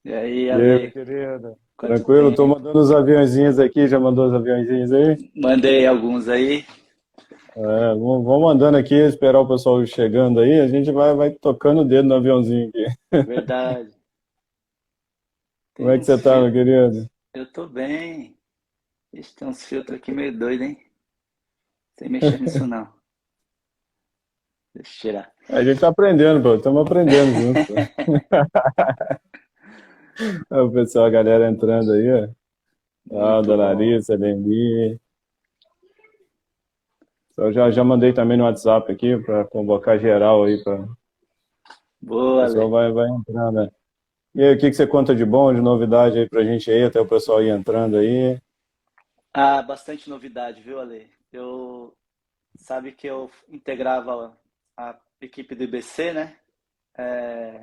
E aí, E aí, meu Ale, querido? quanto Tranquilo? Tô tempo? mandando os aviãozinhos aqui, já mandou os aviãozinhos aí? Mandei alguns aí, Vamos mandando aqui, esperar o pessoal chegando aí, a gente vai tocando o dedo no aviãozinho aqui. verdade. Como Tem é que uns você tá, meu filtros. querido? Eu tô bem. Ixi, tem uns filtros aqui meio doido, hein? Sem mexer nisso não. Deixa eu tirar. A gente tá aprendendo, pô, estamos aprendendo junto, pô. O pessoal, a galera entrando aí, ó. Ah, Muito Dona bom. Larissa, Leni. Eu já mandei também no WhatsApp aqui para convocar geral aí, para o Boa, pessoal Ale. vai entrando, né? E aí, o que que você conta de bom, de novidade aí pra gente aí, até o pessoal ir entrando aí? Ah, bastante novidade, viu, Ale? Sabe que eu integrava a equipe do IBC, né?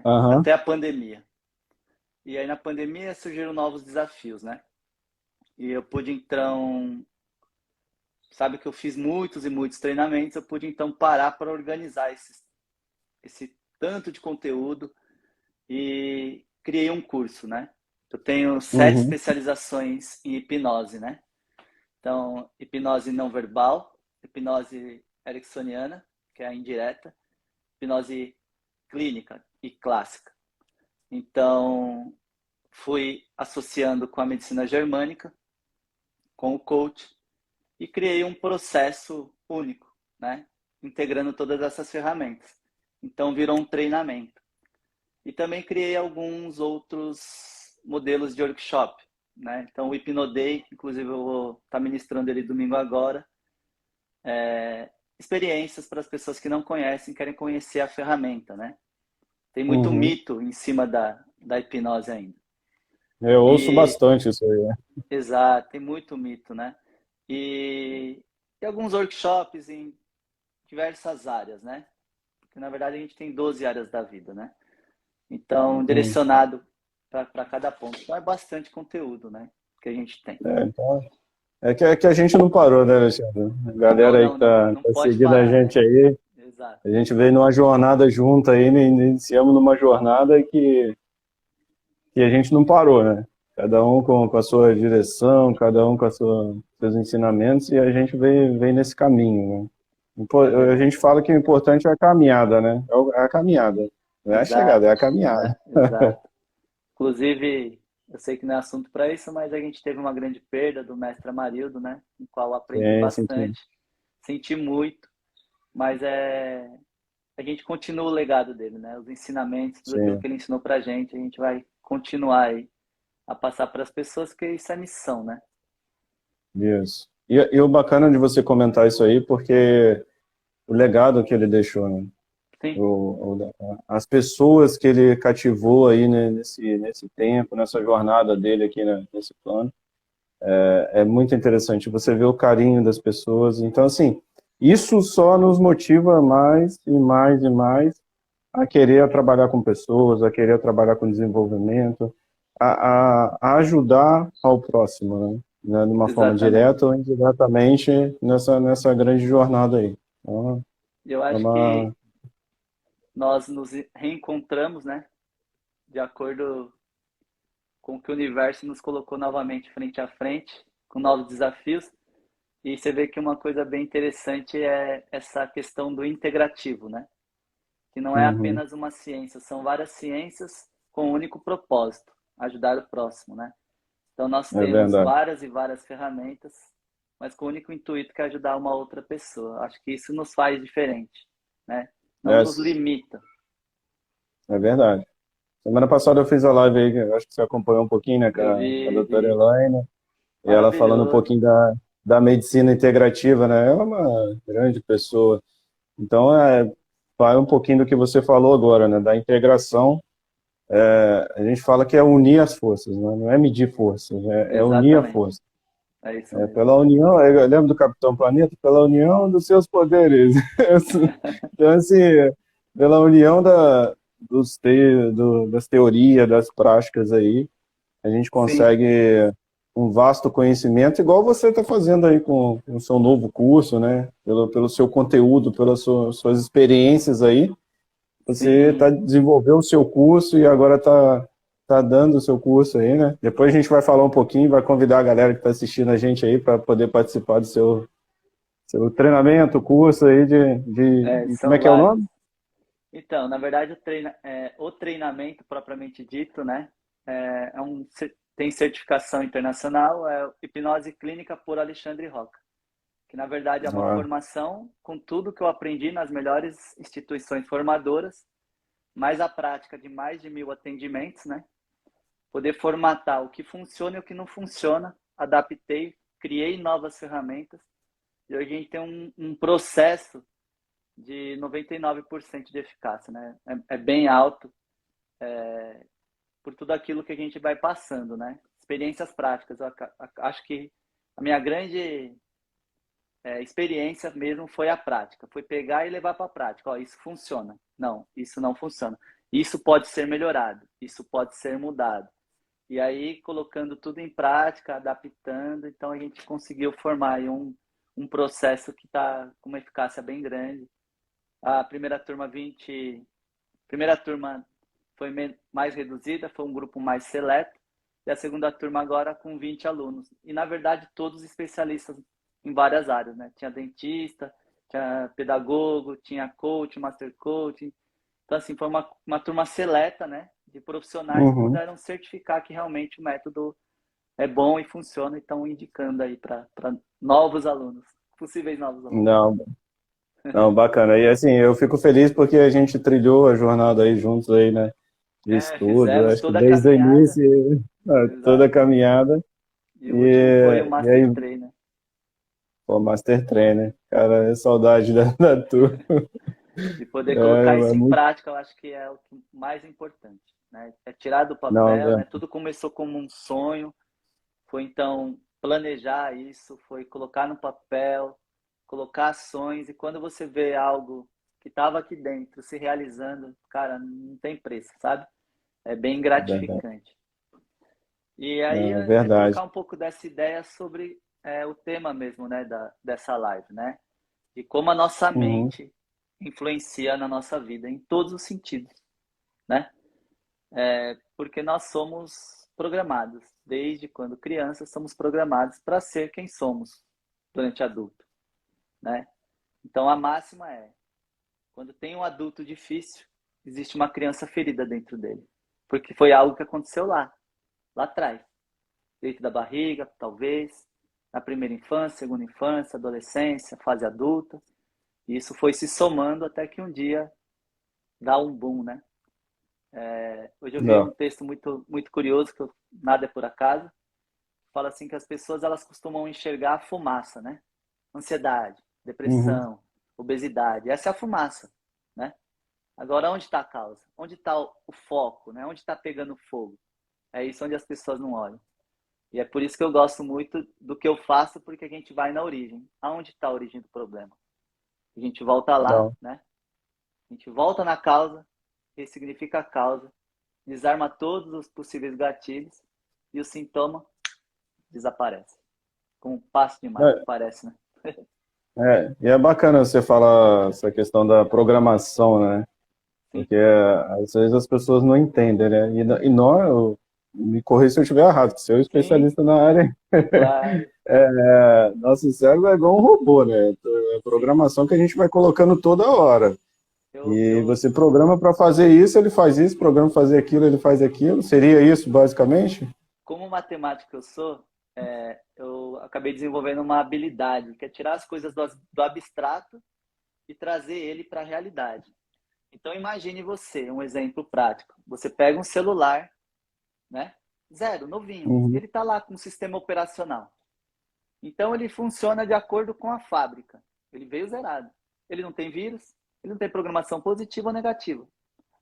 Aham. Até a pandemia. E aí na pandemia surgiram novos desafios, né? E eu pude então, sabe que eu fiz muitos e muitos treinamentos, eu pude então parar para organizar esse tanto de conteúdo e criei um curso, né? Eu tenho 7 especializações em hipnose, né? Então, hipnose não verbal, hipnose ericksoniana, que é a indireta, hipnose clínica e clássica. Então, fui associando com a medicina germânica, com o coach, e criei um processo único, né? Integrando todas essas ferramentas. Então virou um treinamento. E também criei alguns outros modelos de workshop, né? Então o Hipnoday, inclusive eu vou estar ministrando ele domingo agora, experiências para as pessoas que não conhecem, querem conhecer a ferramenta, né? Tem muito Uhum. mito em cima da hipnose ainda. Eu ouço E, bastante isso aí, né? exato, tem muito mito, né? E, e alguns workshops em diversas áreas, né? Porque na verdade a gente tem 12 áreas da vida, né? Então, Hum. direcionado para cada ponto. Então é bastante conteúdo, né? Que a gente tem. Então, é que a gente não parou, né, Alexandre? A Não, galera aí que não, não, não tá pode seguindo a parar, gente né? aí, Exato. a gente veio numa jornada junta aí, iniciamos numa jornada que a gente não parou, né? Cada um com a sua direção, cada um com seus ensinamentos, e a gente vem nesse caminho, né? É A verdade. gente fala que o importante é a caminhada, né? É a caminhada. Não é a chegada, é Exato. a caminhada. Exato. Inclusive, eu sei que não é assunto para isso, mas a gente teve uma grande perda do mestre Amarildo, né? Em qual eu aprendi Sim, sentido. bastante, senti muito, mas a gente continua o legado dele, né? Os ensinamentos, tudo aquilo Sim, que ele ensinou pra gente, a gente vai continuar aí a passar para as pessoas, porque isso é missão, né? isso. E o bacana de você comentar isso aí, porque o legado que ele deixou, né? Sim, As pessoas que ele cativou aí, né, nesse tempo, nessa jornada dele aqui, né, nesse plano. É muito interessante você ver o carinho das pessoas. Então, assim, isso só nos motiva mais e mais e mais a querer trabalhar com pessoas, a querer trabalhar com desenvolvimento, a ajudar ao próximo, né? De uma forma exatamente. direta ou indiretamente nessa grande jornada aí. Então, Eu é acho uma... que nós nos reencontramos, né? De acordo com o que o universo nos colocou novamente frente a frente, com novos desafios. E você vê que uma coisa bem interessante é essa questão do integrativo, né? Que não é Uhum, apenas uma ciência, são várias ciências com um único propósito, ajudar o próximo, né? Então nós é temos verdade. várias e várias ferramentas, mas com o único intuito que é ajudar uma outra pessoa. Acho que isso nos faz diferente, né? Não É, nos limita. é verdade. Semana passada eu fiz a live aí, que eu acho que você acompanhou um pouquinho, né, com a doutora Vi. Elaine, e ela falando um Maravilhoso. pouquinho da medicina integrativa, né? Ela é uma grande pessoa. Então, vai um pouquinho do que você falou agora, né? Da integração. A gente fala que é unir as forças, né? Não é medir forças, é unir a Exatamente. força. É isso É mesmo. pela união, eu lembro do Capitão Planeta, pela união dos seus poderes. Então, assim, pela união das teorias, das práticas aí, a gente Sim, consegue um vasto conhecimento, igual você está fazendo aí com o seu novo curso, né? Pelo seu conteúdo, pelas suas experiências aí, Você Sim, desenvolveu o seu curso e agora tá dando o seu curso aí, né? Depois a gente vai falar um pouquinho, vai convidar a galera que está assistindo a gente aí para poder participar do seu treinamento, curso aí como é são que é o vários. nome? Então, na verdade, o treinamento propriamente dito, né, tem certificação internacional, é Hipnose Clínica por Alexandre Roca, que na verdade é uma Ah, formação com tudo que eu aprendi nas melhores instituições formadoras, mais a prática de mais de 1.000 atendimentos, né? Poder formatar o que funciona e o que não funciona, adaptei, criei novas ferramentas e hoje a gente tem um processo de 99% de eficácia, né? É bem alto por tudo aquilo que a gente vai passando, né? Experiências práticas. Eu acho que a minha grande experiência mesmo foi a prática, foi pegar e levar para a prática. Ó, isso funciona. Não, isso não funciona. Isso pode ser melhorado, isso pode ser mudado. E aí, colocando tudo em prática, adaptando, então a gente conseguiu formar aí um processo que está com uma eficácia bem grande. A primeira turma foi mais reduzida, foi um grupo mais seleto, e a segunda turma agora com 20 alunos. E, na verdade, todos especialistas em várias áreas, né? Tinha dentista, tinha pedagogo, tinha coach, master coach. Então, assim, foi uma turma seleta, né? De profissionais que uhum. puderam certificar que realmente o método é bom e funciona e estão indicando aí para novos alunos, possíveis novos alunos. Não, não, bacana. E assim, eu fico feliz porque a gente trilhou a jornada aí juntos aí, né? De estudo, Fizemos acho que toda a desde o caminhada, início, toda a exato. caminhada. E o último foi o E aí, Master Trainer. pô, Master Trainer, cara, é saudade da turma. E poder colocar É isso em muito. prática, eu acho que é o mais importante, né? É tirar do Não, papel, né? Tudo começou como um sonho, foi então planejar isso, foi colocar no papel, colocar ações, e quando você vê algo que estava aqui dentro se realizando, cara, não tem preço, sabe? É bem é verdade. gratificante. E aí Não, é é colocar verdade. um pouco dessa ideia sobre o tema mesmo, né, dessa live, né? De como a nossa Uhum. mente influencia na nossa vida em todos os sentidos, né? Porque nós somos programados, desde quando crianças somos programados para ser quem somos durante adulto, né? Então a máxima é, quando tem um adulto difícil, existe uma criança ferida dentro dele, porque foi algo que aconteceu lá atrás, dentro da barriga, talvez, na primeira infância, segunda infância, adolescência, fase adulta, e isso foi se somando até que um dia dá um boom, né? Hoje eu vi um Não. texto muito curioso, nada é por acaso, fala assim que as pessoas elas costumam enxergar a fumaça, né? Ansiedade, Uhum. depressão, obesidade, essa é a fumaça, né? Agora, onde está a causa? Onde está o foco, né? Onde está pegando fogo? É isso onde as pessoas não olham. E é por isso que eu gosto muito do que eu faço, porque a gente vai na origem. Aonde está a origem do problema? A gente volta lá, Não. né? A gente volta na causa, ressignifica a causa, desarma todos os possíveis gatilhos e o sintoma desaparece. Com um passo de mágica, É, parece, né? e é bacana você falar essa questão da programação, né? Sim, Porque às vezes as pessoas não entendem, né? E nós, me corrija se eu estiver errado, que você é um sim, especialista na área. claro. Nosso cérebro é igual um robô, né? É Sim. programação que a gente vai colocando toda hora. E Eu, você programa para fazer isso, ele faz isso, programa para fazer aquilo, ele faz aquilo. Seria isso, basicamente? como matemático eu sou, eu acabei desenvolvendo uma habilidade, que é tirar as coisas do abstrato e trazer ele para a realidade. Então imagine você, um exemplo prático. Você pega um celular, né? Zero, novinho. Uhum, Ele está lá com um sistema operacional. Então ele funciona de acordo com a fábrica. Ele veio zerado. Ele não tem vírus, ele não tem programação positiva ou negativa.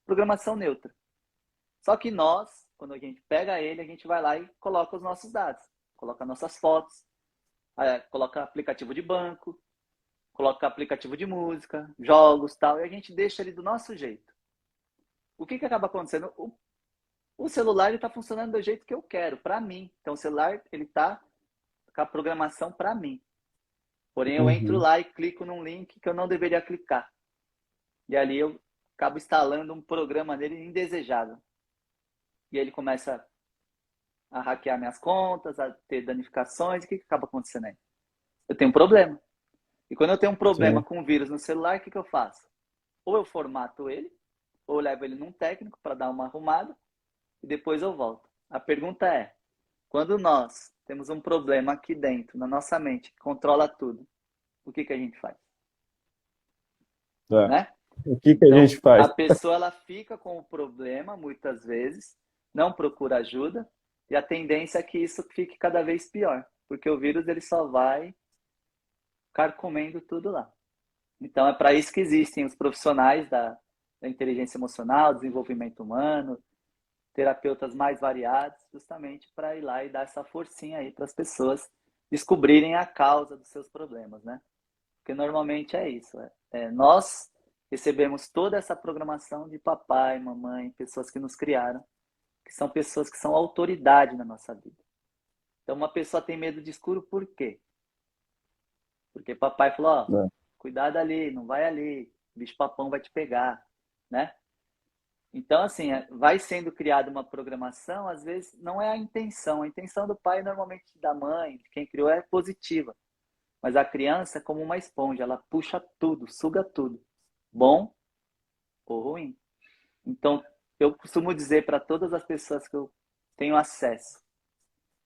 Programação neutra. Só que nós, quando a gente pega ele, a gente vai lá e coloca os nossos dados. Coloca nossas fotos, coloca aplicativo de banco, coloca aplicativo de música, jogos, tal, e a gente deixa ele do nosso jeito. O que acaba acontecendo? O celular está funcionando do jeito que eu quero, para mim. Então o celular ele está com a programação para mim. Porém eu entro uhum. lá e clico num link que eu não deveria clicar. E ali eu acabo instalando um programa nele indesejável. E aí ele começa a hackear minhas contas, a ter danificações. O que acaba acontecendo aí? Eu tenho um problema. E quando eu tenho um problema sim. com um vírus no celular, o que eu faço? Ou eu formato ele, ou eu levo ele num técnico para dar uma arrumada, e depois eu volto. A pergunta é, quando nós temos um problema aqui dentro, na nossa mente, que controla tudo, o que a gente faz? É. Né? O que a Então, gente faz? a pessoa ela fica com o problema, muitas vezes, não procura ajuda, e a tendência é que isso fique cada vez pior, porque o vírus ele só vai carcomendo tudo lá. Então, é para isso que existem os profissionais da inteligência emocional, desenvolvimento humano, terapeutas mais variados, justamente para ir lá e dar essa forcinha aí para as pessoas descobrirem a causa dos seus problemas, né? Porque normalmente é isso. Nós recebemos toda essa programação de papai, mamãe, pessoas que nos criaram, que são pessoas que são autoridade na nossa vida. Então, uma pessoa tem medo de escuro por quê? Porque papai falou, ó, É. cuidado ali, não vai ali, o bicho-papão vai te pegar, né? Então, assim, vai sendo criada uma programação, às vezes não é a intenção do pai, normalmente da mãe, de quem criou, é positiva. Mas a criança é como uma esponja, ela puxa tudo, suga tudo, bom ou ruim. Então, eu costumo dizer para todas as pessoas que eu tenho acesso,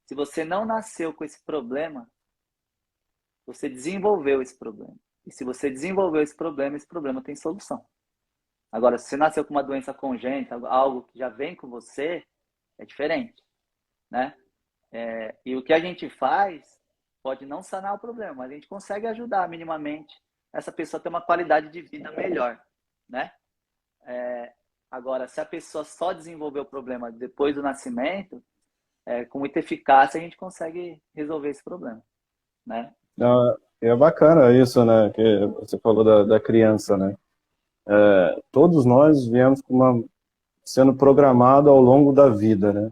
se você não nasceu com esse problema, você desenvolveu esse problema. E se você desenvolveu esse problema tem solução. Agora, se você nasceu com uma doença congênita, algo que já vem com você, é diferente, né? E o que a gente faz pode não sanar o problema, mas a gente consegue ajudar minimamente essa pessoa a ter uma qualidade de vida melhor, né? Agora, se a pessoa só desenvolver o problema depois do nascimento, com muita eficácia a gente consegue resolver esse problema, né? Não, é bacana isso, né? Que você falou da criança, né? Todos nós viemos sendo programado ao longo da vida, né?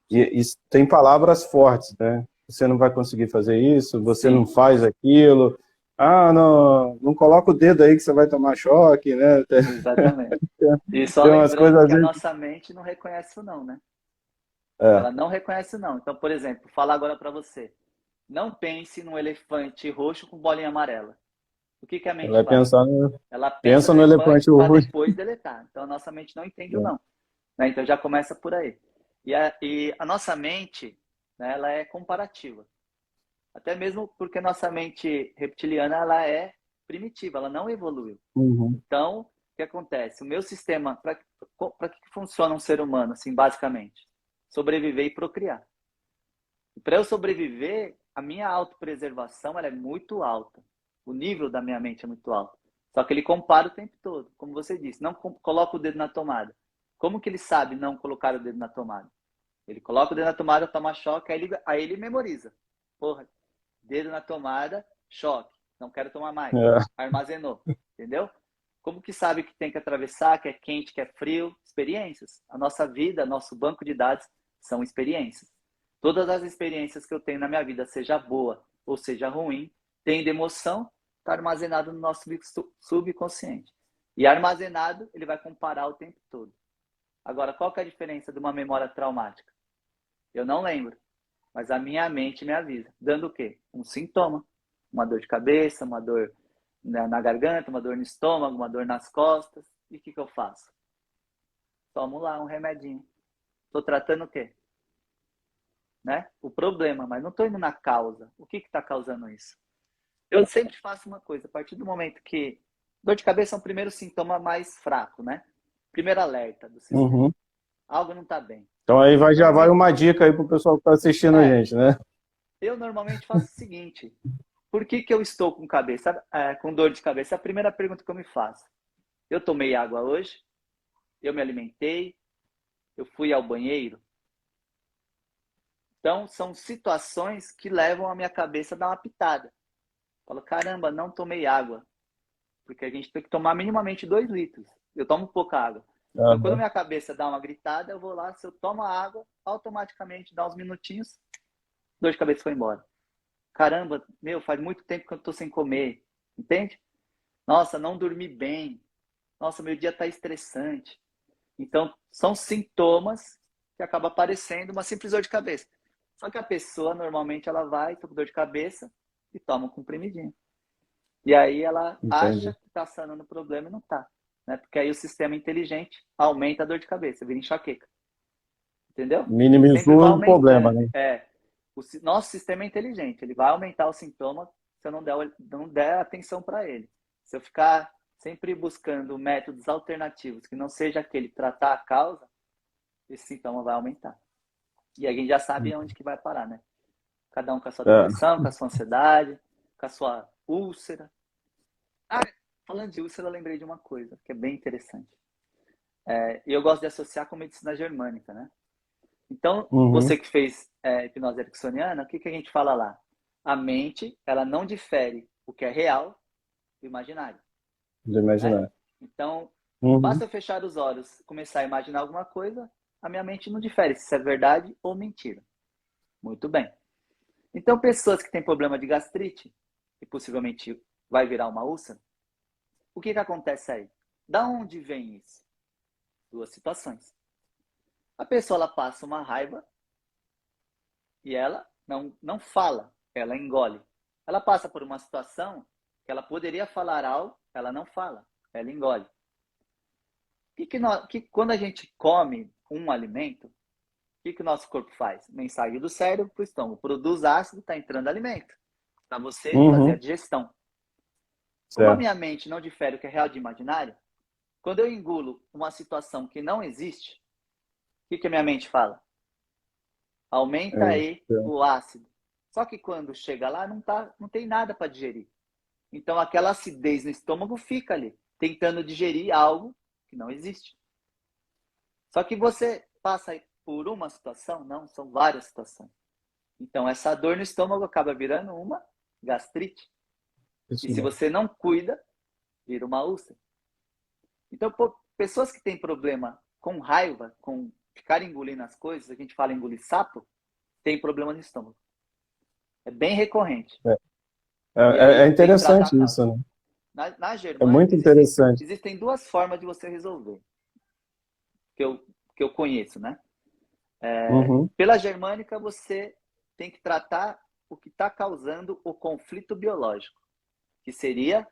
E tem palavras fortes, né? Você não vai conseguir fazer isso, você não Sim, faz aquilo. Ah, não, não coloca o dedo aí que você vai tomar choque, né? exatamente. E só Tem umas coisas lembrando às que a vezes. nossa mente não reconhece isso não, né? É, Ela não reconhece não. Então, por exemplo, falar agora para você. Não pense num elefante roxo com bolinha amarela. O que a mente vai faz? pensar Ela pensa pensa no no elefante elefante para roxo. depois deletar. Então, a nossa mente não entende o não. Né? Então, já começa por aí. E a nossa mente, né, ela é comparativa. Até mesmo porque nossa mente reptiliana ela é primitiva, ela não evoluiu. Uhum. Então, o que acontece? O meu sistema, para que funciona um ser humano, assim, basicamente? Sobreviver e procriar. E para eu sobreviver, a minha autopreservação ela é muito alta. O nível da minha mente é muito alto. Só que ele compara o tempo todo, como você disse, não coloca o dedo na tomada. Como que ele sabe não colocar o dedo na tomada? Ele coloca o dedo na tomada, toma choque, aí ele memoriza. Porra, dedo na tomada, choque. Não quero tomar mais. É. Armazenou. Entendeu? Como que sabe que tem que atravessar, que é quente, que é frio? Experiências. A nossa vida, nosso banco de dados são experiências. Todas as experiências que eu tenho na minha vida, seja boa ou seja ruim, tem de emoção, está armazenado no nosso subconsciente. E armazenado, ele vai comparar o tempo todo. Agora, qual que é a diferença de uma memória traumática? Eu não lembro, mas a minha mente me avisa. Dando o quê? Um sintoma. Uma dor de cabeça, uma dor na garganta, uma dor no estômago, uma dor nas costas. E o que eu faço? Tomo lá um remedinho. Estou tratando o quê? Né? O problema, mas não estou indo na causa. O que está causando isso? Eu sempre faço uma coisa. A partir do momento que... Dor de cabeça é um primeiro sintoma mais fraco, né? Primeiro alerta do sistema. Uhum. Algo não está bem. Então aí já vai Normalmente, uma dica aí pro pessoal que está assistindo a gente, né? eu normalmente faço o seguinte. Por que eu estou com dor de cabeça? É a primeira pergunta que eu me faço. Eu tomei água hoje? Eu me alimentei? Eu fui ao banheiro? Então, são situações que levam a minha cabeça a dar uma pitada. Eu falo, caramba, não tomei água. Porque a gente tem que tomar minimamente 2 litros. Eu tomo pouca água. Então, quando Aham. minha cabeça dá uma gritada, eu vou lá, se eu tomo a água, automaticamente dá uns minutinhos, dor de cabeça foi embora. Caramba, faz muito tempo que eu estou sem comer. Entende? Nossa, não dormi bem. Nossa, meu dia está estressante. Então, são sintomas que acabam aparecendo uma simples dor de cabeça. Só que a pessoa, normalmente, ela vai, tô com dor de cabeça, e toma um comprimidinho. E aí ela acha Entendi. que está sanando o problema e não está. Né? Porque aí o sistema inteligente aumenta a dor de cabeça, vira enxaqueca. Entendeu? Sempre vai Minimizou o problema, aumentando. né? Nosso sistema é inteligente, ele vai aumentar o sintoma se eu não der atenção para ele. Se eu ficar sempre buscando métodos alternativos que não seja aquele tratar a causa, esse sintoma vai aumentar. E a gente já sabe onde que vai parar, né? Cada um com a sua É. depressão, com a sua ansiedade, com a sua úlcera. Ah, falando de úlcera, eu lembrei de uma coisa que é bem interessante. E eu gosto de associar com medicina germânica, né? Então, Uhum. você que fez hipnose ericksoniana, o que a gente fala lá? A mente, ela não difere o que é real do imaginário, De né? imaginar. Então, Uhum. basta eu fechar os olhos, começar a imaginar alguma coisa, a minha mente não difere se é verdade ou mentira. Muito bem. Então, pessoas que têm problema de gastrite, e possivelmente vai virar uma úlcera, o que acontece aí? Da onde vem isso? Duas situações. A pessoa ela passa uma raiva e ela não fala, ela engole. Ela passa por uma situação que ela poderia falar algo, ela não fala, ela engole. Quando a gente come um alimento, o que o nosso corpo faz? Mensagem do cérebro para o estômago. Produz ácido, está entrando alimento. Para você fazer a Uhum. digestão. Como a Certo. minha mente não difere o que é real de imaginário, quando eu engulo uma situação que não existe, o que a minha mente fala? Aumenta É. aí o ácido. Só que quando chega lá, não tem nada para digerir. Então aquela acidez no estômago fica ali, tentando digerir algo que não existe. Só que você passa por uma situação, não, são várias situações. Então essa dor no estômago acaba virando uma gastrite. E Isso se mesmo. você não cuida, vira uma úlcera. Então, pessoas que têm problema com raiva, com ficar engolindo as coisas, a gente fala engolir sapo, tem problema no estômago. É bem recorrente. É, E é aí tem que tratar a interessante causa. isso, né? Na É muito Germânica, interessante. existem duas formas de você resolver, que eu, que eu conheço, né? Uhum. Pela Germânica, você tem que tratar o que está causando o conflito biológico, que seria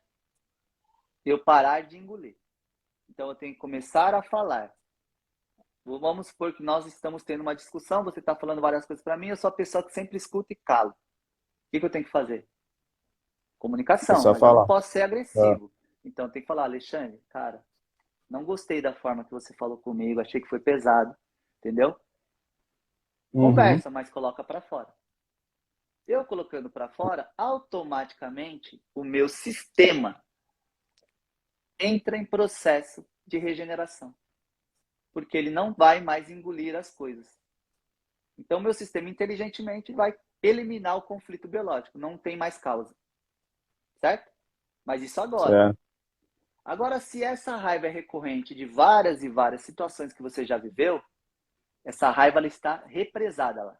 eu parar de engolir. Então, eu tenho que começar a falar. Vamos supor que nós estamos tendo uma discussão, você está falando várias coisas para mim, eu sou a pessoa que sempre escuta e calo. O que eu tenho que fazer? Comunicação, Começar a mas eu não falar. posso ser Ah. agressivo. Então, eu tenho que falar, Alexandre, cara, não gostei da forma que você falou comigo, achei que foi pesado, entendeu? Uhum. Conversa, mas coloca para fora. Eu colocando para fora, automaticamente o meu sistema entra em processo de regeneração, porque ele não vai mais engolir as coisas. Então, o meu sistema inteligentemente vai eliminar o conflito biológico, não tem mais causa, certo? Mas isso agora. Certo. Agora, se essa raiva é recorrente de várias e várias situações que você já viveu, essa raiva ela está represada lá.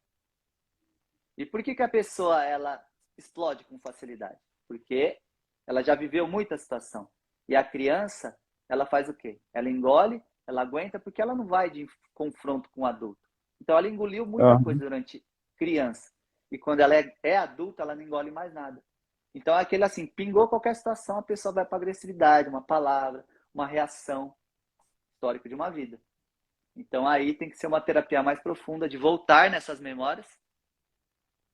E por que a pessoa ela explode com facilidade? Porque ela já viveu muita situação. E a criança, ela faz o quê? Ela engole, ela aguenta, porque ela não vai de confronto com o adulto. Então ela engoliu muita coisa Aham. durante criança. E quando ela é adulta, ela não engole mais nada. Então é aquele assim, pingou qualquer situação, a pessoa vai para agressividade, uma palavra, uma reação histórica de uma vida. Então aí tem que ser uma terapia mais profunda de voltar nessas memórias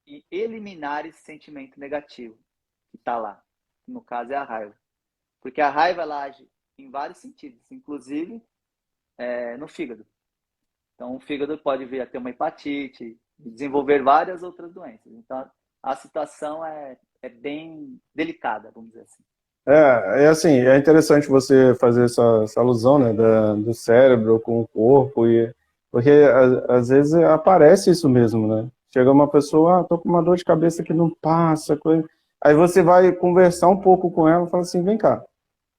e eliminar esse sentimento negativo que está lá. No caso é a raiva. Porque a raiva ela age em vários sentidos, inclusive no fígado. Então o fígado pode vir a ter uma hepatite, desenvolver várias outras doenças. Então a situação é bem delicada, vamos dizer assim. É assim, é interessante você fazer essa alusão, né, do cérebro com o corpo, porque às vezes aparece isso mesmo, né? Chega uma pessoa, tô com uma dor de cabeça que não passa, coisa. Aí você vai conversar um pouco com ela e fala assim, vem cá,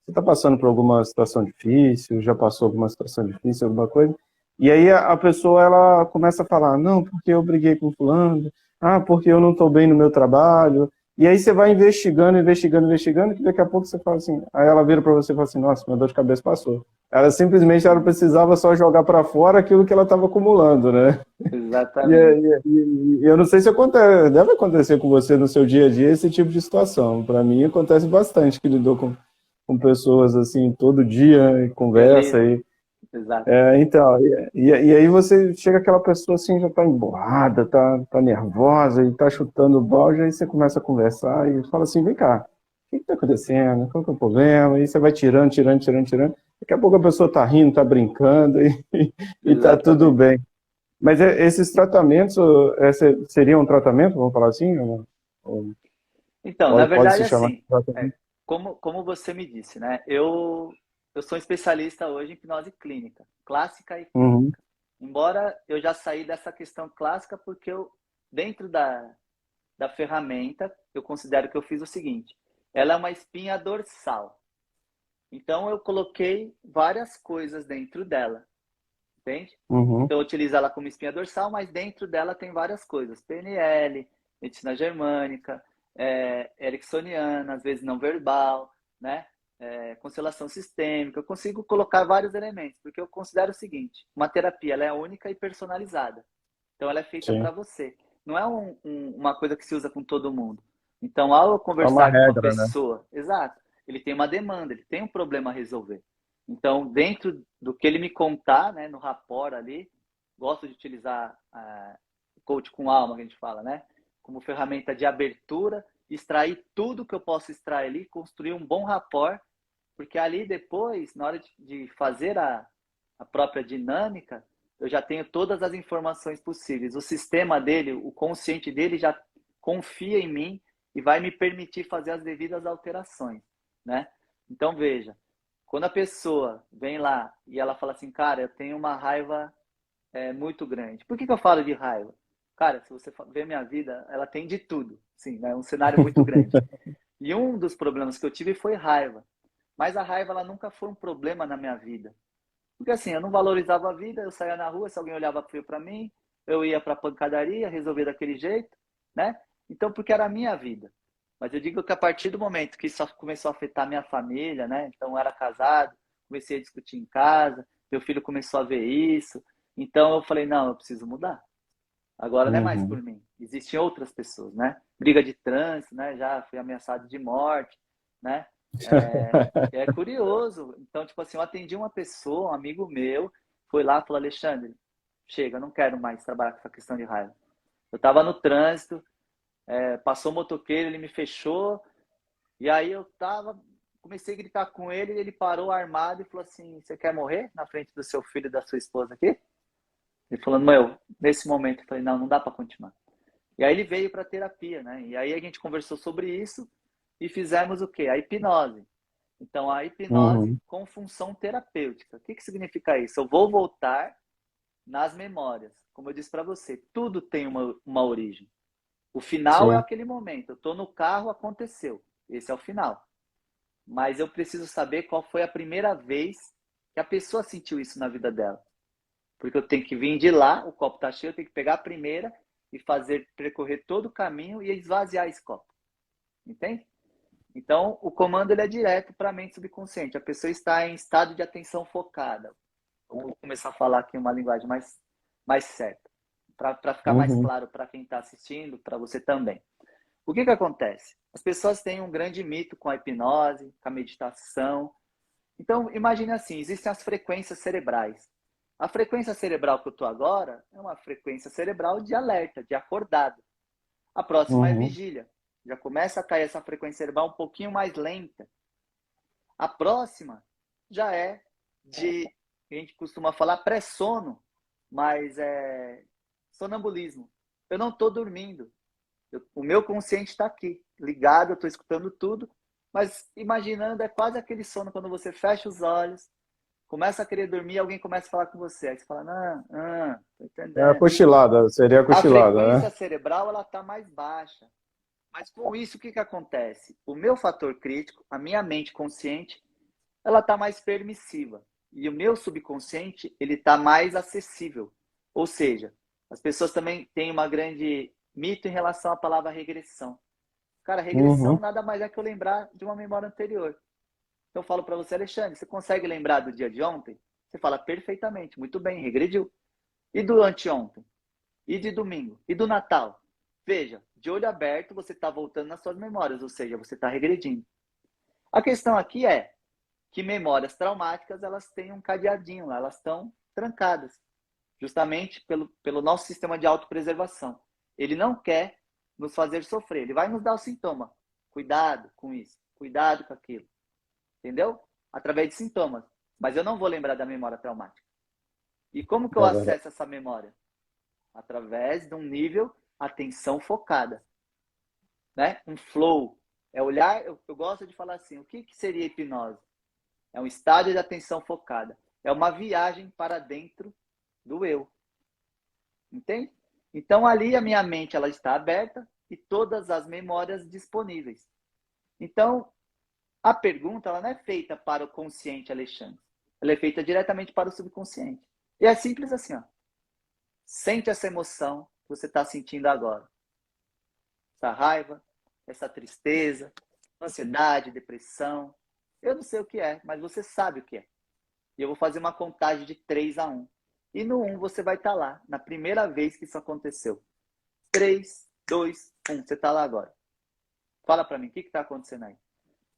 você está passando por alguma situação difícil, já passou alguma situação difícil, alguma coisa? E aí a pessoa, ela começa a falar, não, porque eu briguei com fulano, porque eu não estou bem no meu trabalho, E aí você vai investigando, investigando, investigando, que daqui a pouco você fala assim, aí ela vira para você e fala assim, nossa, minha dor de cabeça passou. Ela precisava só jogar para fora aquilo que ela estava acumulando, né? Exatamente. E eu não sei se acontece, deve acontecer com você no seu dia a dia esse tipo de situação. Para mim acontece bastante que lidou com pessoas assim todo dia, e Eu conversa lido. e Exato. então, e aí você chega aquela pessoa assim, já tá emburrada, tá nervosa e tá chutando o balde, aí você começa a conversar e fala assim, vem cá, o que que tá acontecendo? Qual que é o problema? E você vai tirando, tirando, tirando, tirando. Daqui a pouco a pessoa tá rindo, tá brincando e tá tudo Exatamente. bem. Mas esses tratamentos, seriam um tratamento, vamos falar assim? Então, na Pode verdade, se chamar de assim, tratamento? como você me disse, né? Eu sou especialista hoje em hipnose clínica, clássica e Uhum, clínica. Embora eu já saí dessa questão clássica porque dentro da ferramenta, eu considero que eu fiz o seguinte: ela é uma espinha dorsal. Então, eu coloquei várias coisas dentro dela, entende? uhum, Então, eu utilizo ela como espinha dorsal, mas dentro dela tem várias coisas: PNL, medicina germânica, ericksoniana, às vezes não verbal, né? Constelação sistêmica. Eu consigo colocar vários elementos, porque eu considero o seguinte: uma terapia ela é única e personalizada. Então, ela é feita para sim. você. Não é uma coisa que se usa com todo mundo. Então, ao eu É uma conversar com uma regra, né? pessoa, exato, ele tem uma demanda, ele tem um problema a resolver. Então, dentro do que ele me contar, né, no rapport ali, gosto de utilizar coach com alma, que a gente fala, né, como ferramenta de abertura, extrair tudo que eu posso extrair ali, construir um bom rapport, porque ali depois, na hora de fazer a própria dinâmica, eu já tenho todas as informações possíveis. O sistema dele, o consciente dele já confia em mim e vai me permitir fazer as devidas alterações, né? Então veja, quando a pessoa vem lá e ela fala assim, cara, eu tenho uma raiva muito grande. Por que eu falo de raiva? Cara, se você ver minha vida, ela tem de tudo, sim, é um cenário muito grande. E um dos problemas que eu tive foi raiva. Mas a raiva ela nunca foi um problema na minha vida. Porque assim, eu não valorizava a vida, eu saía na rua, se alguém olhava feio para mim, eu ia para a pancadaria, resolver daquele jeito, né? Então, porque era a minha vida. Mas eu digo que a partir do momento que isso começou a afetar a minha família, né? Então, eu era casado, comecei a discutir em casa, meu filho começou a ver isso. Então, eu falei, não, eu preciso mudar. Agora não é mais Uhum. por mim. Existem outras pessoas, né? Briga de trânsito, né? Já fui ameaçado de morte, né? É curioso. Então, tipo assim, eu atendi uma pessoa, um amigo meu, foi lá e falou, Alexandre, chega, eu não quero mais trabalhar com essa questão de raiva. Eu tava no trânsito, passou o motoqueiro, ele me fechou, e aí eu tava, comecei a gritar com ele, ele parou armado e falou assim, você quer morrer na frente do seu filho e da sua esposa aqui? Ele falou, meu, nesse momento eu falei, não, não dá para continuar. E aí ele veio para terapia, né? E aí a gente conversou sobre isso e fizemos o quê? A hipnose. Então, a hipnose Uhum. com função terapêutica. O que que significa isso? Eu vou voltar nas memórias. Como eu disse para você, tudo tem uma origem. O final é Sim. aquele momento. Eu estou no carro, aconteceu. Esse é o final. Mas eu preciso saber qual foi a primeira vez que a pessoa sentiu isso na vida dela. Porque eu tenho que vir de lá, o copo está cheio, eu tenho que pegar a primeira e fazer percorrer todo o caminho e esvaziar esse copo. Entende? Então, o comando ele é direto para a mente subconsciente. A pessoa está em estado de atenção focada. Vou começar a falar aqui uma linguagem mais certa, para ficar mais Uhum. claro para quem está assistindo, para você também. O que acontece? As pessoas têm um grande mito com a hipnose, com a meditação. Então, imagine assim, existem as frequências cerebrais. A frequência cerebral que eu estou agora é uma frequência cerebral de alerta, de acordado. A próxima é Uhum. vigília. Já começa a cair essa frequência cerebral um pouquinho mais lenta. A próxima já é de, a gente costuma falar pré-sono, mas é sonambulismo. Eu não estou dormindo. O meu consciente está aqui, ligado, eu estou escutando tudo, mas imaginando, é quase aquele sono quando você fecha os olhos, começa a querer dormir, alguém começa a falar com você. Aí você fala, não, tô É a entendendo. cochilada, seria a A cochilada, frequência né? cerebral ela está mais baixa. Mas com isso, o que que acontece? O meu fator crítico, a minha mente consciente, ela está mais permissiva. E o meu subconsciente, ele está mais acessível. Ou seja, as pessoas também têm uma grande mito em relação à palavra regressão. Cara, regressão nada mais é que eu lembrar de uma memória anterior. Então eu falo para você, Alexandre, você consegue lembrar do dia de ontem? Você fala perfeitamente, muito bem, regrediu. E do anteontem? E de domingo? E do Natal? Veja, de olho aberto você está voltando nas suas memórias, ou seja, você está regredindo. A questão aqui é que memórias traumáticas, elas têm um cadeadinho, elas estão trancadas, justamente pelo nosso sistema de autopreservação. Ele não quer nos fazer sofrer, ele vai nos dar o sintoma. Cuidado com isso, cuidado com aquilo. Entendeu? Através de sintomas. Mas eu não vou lembrar da memória traumática. E como que eu acesso essa memória? Através de um nível atenção focada. Né? Um flow. É olhar, eu gosto de falar assim, o que seria hipnose? É um estado de atenção focada. É uma viagem para dentro do eu. Entende? Então ali a minha mente ela está aberta e todas as memórias disponíveis. Então, a pergunta ela não é feita para o consciente, Alexandre. Ela é feita diretamente para o subconsciente. E é simples assim, ó. Sente essa emoção que você está sentindo agora. Essa raiva, essa tristeza, ansiedade, depressão. Eu não sei o que é, mas você sabe o que é. E eu vou fazer uma contagem de 3 a 1. E no 1 você vai estar lá, na primeira vez que isso aconteceu. 3, 2, 1. Você está lá agora. Fala para mim, o que está acontecendo aí?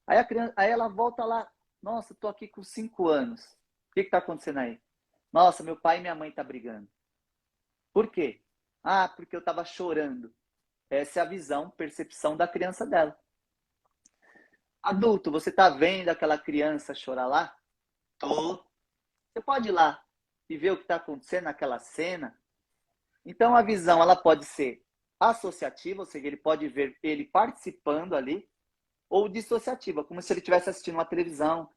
Aí a criança, aí ela volta lá. Nossa, estou aqui com 5 anos. O que está acontecendo aí? Nossa, meu pai e minha mãe estão brigando. Por quê? Ah, porque eu estava chorando. Essa é a visão, percepção da criança dela. Adulto, você está vendo aquela criança chorar lá? Tô. Você pode ir lá e ver o que está acontecendo naquela cena. Então a visão ela pode ser associativa, ou seja, ele pode ver ele participando ali, ou dissociativa, como se ele estivesse assistindo uma televisão,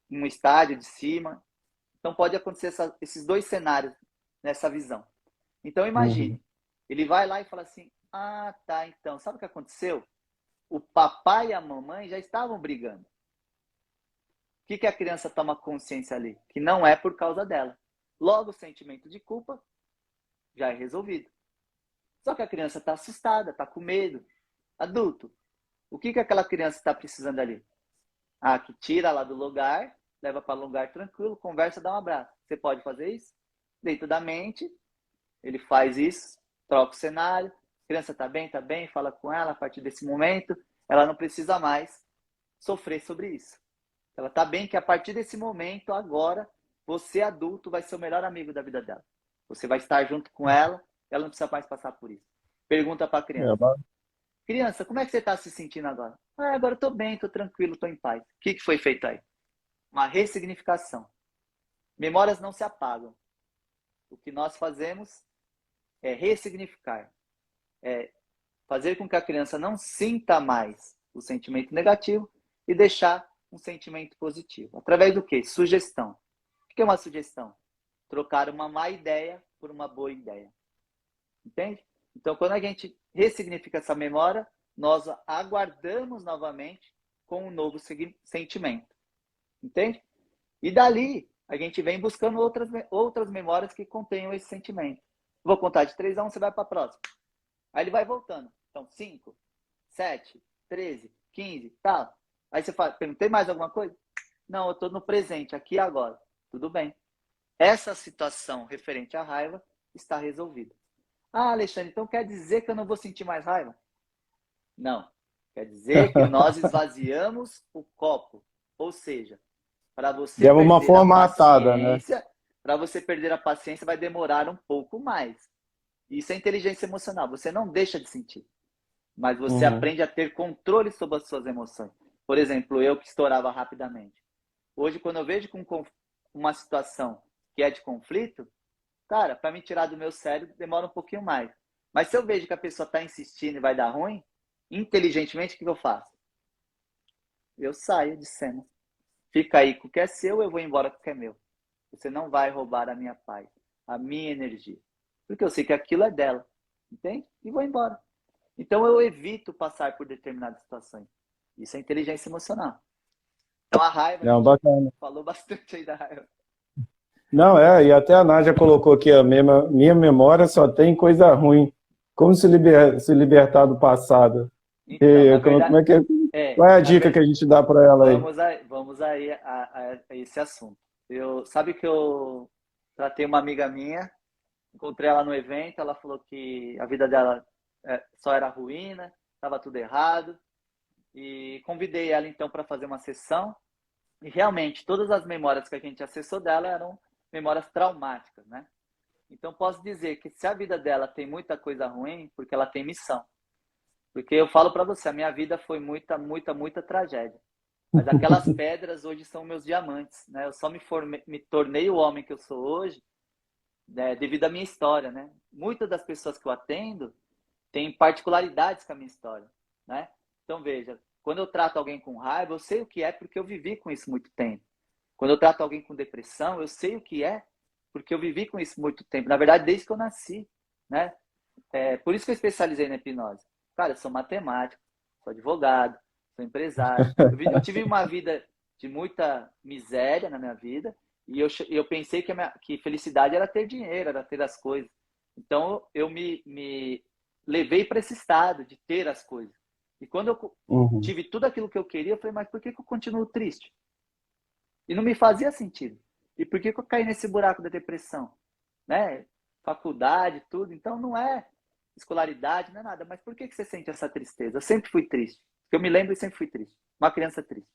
um estádio de cima. Então pode acontecer esses dois cenários nessa visão. Então imagine, ele vai lá e fala assim, ah, tá, então, sabe o que aconteceu? O papai e a mamãe já estavam brigando. O que a criança toma consciência ali? Que não é por causa dela. Logo, o sentimento de culpa já é resolvido. Só que a criança está assustada, está com medo. Adulto, o que aquela criança está precisando ali? Ah, que tira lá do lugar, leva para um lugar tranquilo, conversa, dá um abraço. Você pode fazer isso? Dentro da mente, ele faz isso, troca o cenário. A criança está bem, fala com ela. A partir desse momento, ela não precisa mais sofrer sobre isso. Ela está bem que a partir desse momento, agora, você adulto vai ser o melhor amigo da vida dela. Você vai estar junto com ela não precisa mais passar por isso. Pergunta para a criança. Criança, como é que você está se sentindo agora? Ah, agora eu estou bem, estou tranquilo, estou em paz. O que foi feito aí? Uma ressignificação. Memórias não se apagam. O que nós fazemos é ressignificar. É fazer com que a criança não sinta mais o sentimento negativo e deixar um sentimento positivo. Através do quê? Sugestão. O que é uma sugestão? Trocar uma má ideia por uma boa ideia. Entende? Então, quando a gente ressignifica essa memória, nós aguardamos novamente com um novo sentimento. Entende? E dali, a gente vem buscando outras memórias que contenham esse sentimento. Vou contar de 3 a 1, você vai para a próxima. Aí ele vai voltando. Então, 5, 7, 13, 15, tal. Aí você fala, perguntei mais alguma coisa? Não, eu estou no presente, aqui e agora. Tudo bem. Essa situação referente à raiva está resolvida. Ah, Alexandre, então quer dizer que eu não vou sentir mais raiva? Não. Quer dizer que nós esvaziamos o copo. Ou seja, para você deu uma perder formatada, a né? paciência, para você perder a paciência vai demorar um pouco mais. Isso é inteligência emocional. Você não deixa de sentir, mas você aprende a ter controle sobre as suas emoções. Por exemplo, eu que estourava rapidamente. Hoje, quando eu vejo com uma situação que é de conflito, cara, para me tirar do meu sério demora um pouquinho mais. Mas se eu vejo que a pessoa está insistindo e vai dar ruim, inteligentemente, o que eu faço? Eu saio de cena. Fica aí com o que é seu, eu vou embora com o que é meu. Você não vai roubar a minha paz, a minha energia. Porque eu sei que aquilo é dela. Entende? E vou embora. Então eu evito passar por determinadas situações. Isso é inteligência emocional. Então a raiva, Não, bacana. falou bastante aí da raiva. Não, e até a Nádia colocou aqui, a minha memória só tem coisa ruim. Como se libertar do passado? Então, na Como verdade, é que é? é, Qual é a na dica que ver- a gente dá para ela aí? vamos aí a esse assunto. Sabe que eu tratei uma amiga minha, encontrei ela no evento, ela falou que a vida dela só era ruína, estava tudo errado, e convidei ela então para fazer uma sessão, e realmente todas as memórias que a gente acessou dela eram memórias traumáticas, né? Então posso dizer que se a vida dela tem muita coisa ruim, porque ela tem missão. Porque eu falo para você, a minha vida foi muita tragédia. Mas aquelas pedras hoje são meus diamantes, né? Eu só me tornei o homem que eu sou hoje, né, devido à minha história, né? Muitas das pessoas que eu atendo têm particularidades com a minha história, né? Então veja, quando eu trato alguém com raiva, eu sei o que é porque eu vivi com isso muito tempo. Quando eu trato alguém com depressão, eu sei o que é porque eu vivi com isso muito tempo. Na verdade, desde que eu nasci, né? Por isso que eu especializei na hipnose. Cara, eu sou matemático, sou advogado, sou empresário. Eu tive uma vida de muita miséria na minha vida e eu pensei que felicidade era ter dinheiro, era ter as coisas. Então eu me levei para esse estado de ter as coisas. E quando eu Uhum. tive tudo aquilo que eu queria, eu falei, mas por que eu continuo triste? E não me fazia sentido. E por que eu caí nesse buraco da depressão? Né? Faculdade, tudo. Então não é escolaridade, não é nada. Mas por que você sente essa tristeza? Eu sempre fui triste. Eu me lembro e sempre fui triste. Uma criança triste.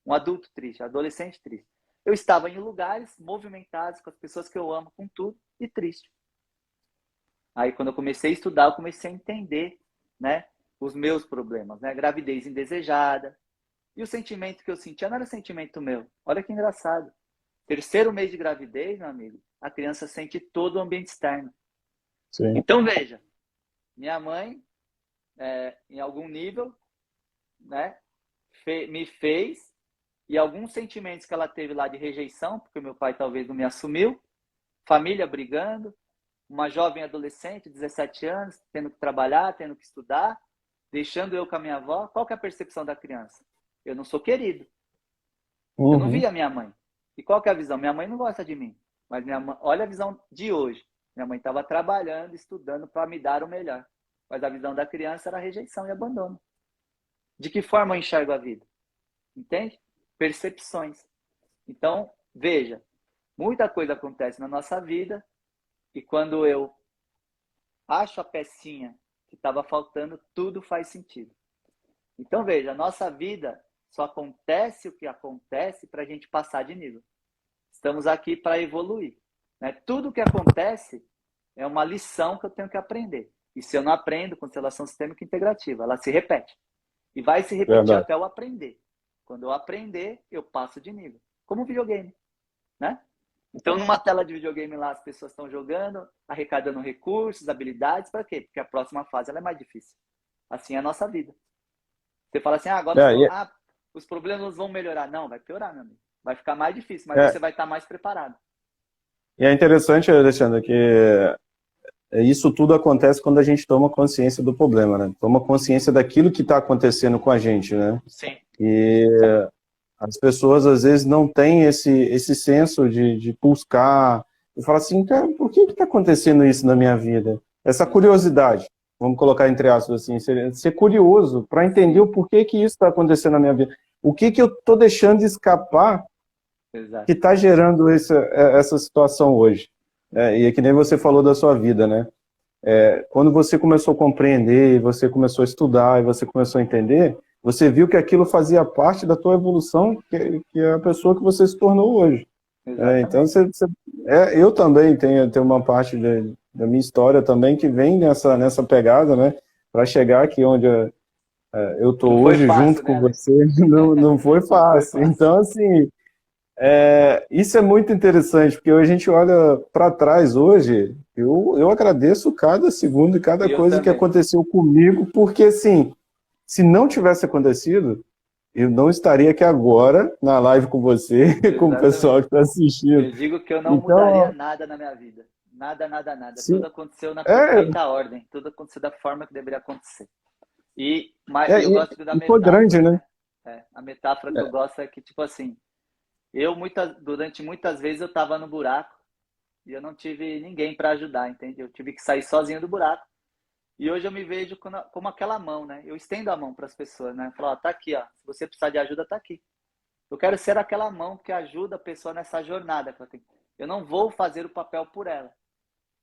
Um adulto triste. Adolescente triste. Eu estava em lugares movimentados com as pessoas que eu amo, com tudo, e triste. Aí quando eu comecei a estudar, eu comecei a entender, né, os meus problemas, né? Gravidez indesejada. E o sentimento que eu sentia não era sentimento meu. Olha que engraçado. Terceiro mês de gravidez, meu amigo, a criança sente todo o ambiente externo. Sim. Então, veja, minha mãe, em algum nível, né, me fez, e alguns sentimentos que ela teve lá de rejeição, porque meu pai talvez não me assumiu, família brigando, uma jovem adolescente, 17 anos, tendo que trabalhar, tendo que estudar, deixando eu com a minha avó. Qual que é a percepção da criança? Eu não sou querido. Eu não Uhum. vi a minha mãe. E qual que é a visão? Minha mãe não gosta de mim. Mas minha mãe, olha a visão de hoje. Minha mãe estava trabalhando, estudando para me dar o melhor. Mas a visão da criança era rejeição e abandono. De que forma eu enxergo a vida? Entende? Percepções. Então, veja, muita coisa acontece na nossa vida e quando eu acho a pecinha que estava faltando, tudo faz sentido. Então, veja, a nossa vida só acontece o que acontece para a gente passar de nível. Estamos aqui para evoluir. Né? Tudo que acontece é uma lição que eu tenho que aprender. E se eu não aprendo, constelação sistêmica integrativa, ela se repete. E vai se repetir Verdade. até eu aprender. Quando eu aprender, eu passo de nível. Como um videogame, né? Então, numa tela de videogame lá, as pessoas estão jogando, arrecadando recursos, habilidades, para quê? Porque a próxima fase ela é mais difícil. Assim é a nossa vida. Você fala assim, agora É, e, os problemas vão melhorar. Não, vai piorar, meu amigo. Vai ficar mais difícil, mas é, você vai estar mais preparado. e é interessante, Alexandre, que isso tudo acontece quando a gente toma consciência do problema, né? Toma consciência daquilo que está acontecendo com a gente, né? Sim. E as pessoas às vezes não têm esse senso de buscar e falar assim, cara, por que está acontecendo isso na minha vida? Essa Uhum. curiosidade, vamos colocar entre aspas assim, ser curioso para entender o Sim, porquê que isso está acontecendo na minha vida. O que eu estou deixando de escapar que exato. está gerando essa situação hoje? E é que nem você falou da sua vida, né? Quando você começou a compreender, você começou a estudar e você começou a entender, você viu que aquilo fazia parte da tua evolução, que é a pessoa que você se tornou hoje. Então, Exatamente. eu também tenho uma parte da minha história também que vem nessa pegada, né? Para chegar aqui onde eu Não estou foi hoje junto fácil, né, com Ale? você, não foi Não foi fácil. fácil. Então, assim, isso é muito interessante, porque a gente olha para trás hoje, eu agradeço cada segundo e cada E eu coisa que também. aconteceu comigo, porque, assim, se não tivesse acontecido, eu não estaria aqui agora, na live com você, com o pessoal Exatamente. que está assistindo. Eu digo que eu não mudaria Então, nada na minha vida. Nada, nada, nada. sim, Tudo aconteceu na é, perfeita ordem. Tudo aconteceu da forma que deveria acontecer. E é, eu e, gosto da e foi grande, metáfora, né? né? A metáfora que eu gosto é que, tipo assim, durante muitas vezes eu estava no buraco e eu não tive ninguém para ajudar, entende? Eu tive que sair sozinho do buraco. E hoje eu me vejo como aquela mão, né? Eu estendo a mão para as pessoas, né? Falo, ó, tá aqui, ó. Se você precisar de ajuda, tá aqui. Eu quero ser aquela mão que ajuda a pessoa nessa jornada que ela tem. Eu não vou fazer o papel por ela,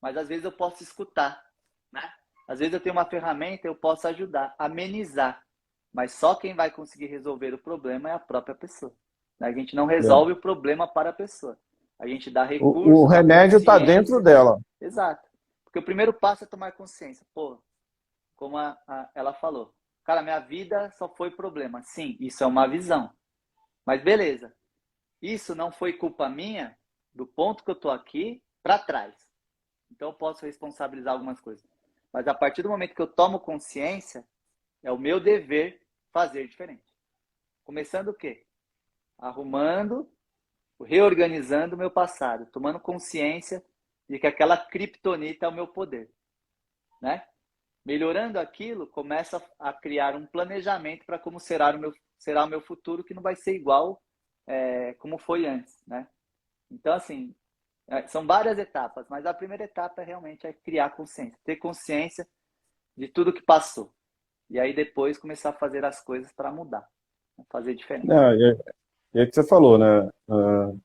mas às vezes eu posso escutar, né? Às vezes eu tenho uma ferramenta, eu posso ajudar, amenizar. Mas só quem vai conseguir resolver o problema é a própria pessoa. A gente não resolve o problema para a pessoa. A gente dá O recursos, dá remédio está dentro consciência. dela. Exato. Porque o primeiro passo é tomar consciência. Pô, como ela falou. Cara, minha vida só foi problema. Sim, isso é uma visão. Mas beleza. Isso não foi culpa minha do ponto que eu tô aqui para trás. Então eu posso responsabilizar algumas coisas. Mas a partir do momento que eu tomo consciência, é o meu dever fazer diferente. Começando o quê? Arrumando, reorganizando o meu passado, tomando consciência de que aquela criptonita é o meu poder, né? Melhorando aquilo, começa a criar um planejamento para como será o meu futuro, que não vai ser igual como foi antes, né? Então, assim, são várias etapas, mas a primeira etapa realmente é criar consciência, ter consciência de tudo que passou. E aí depois começar a fazer as coisas para mudar, fazer diferente. Não, e é que você falou, né?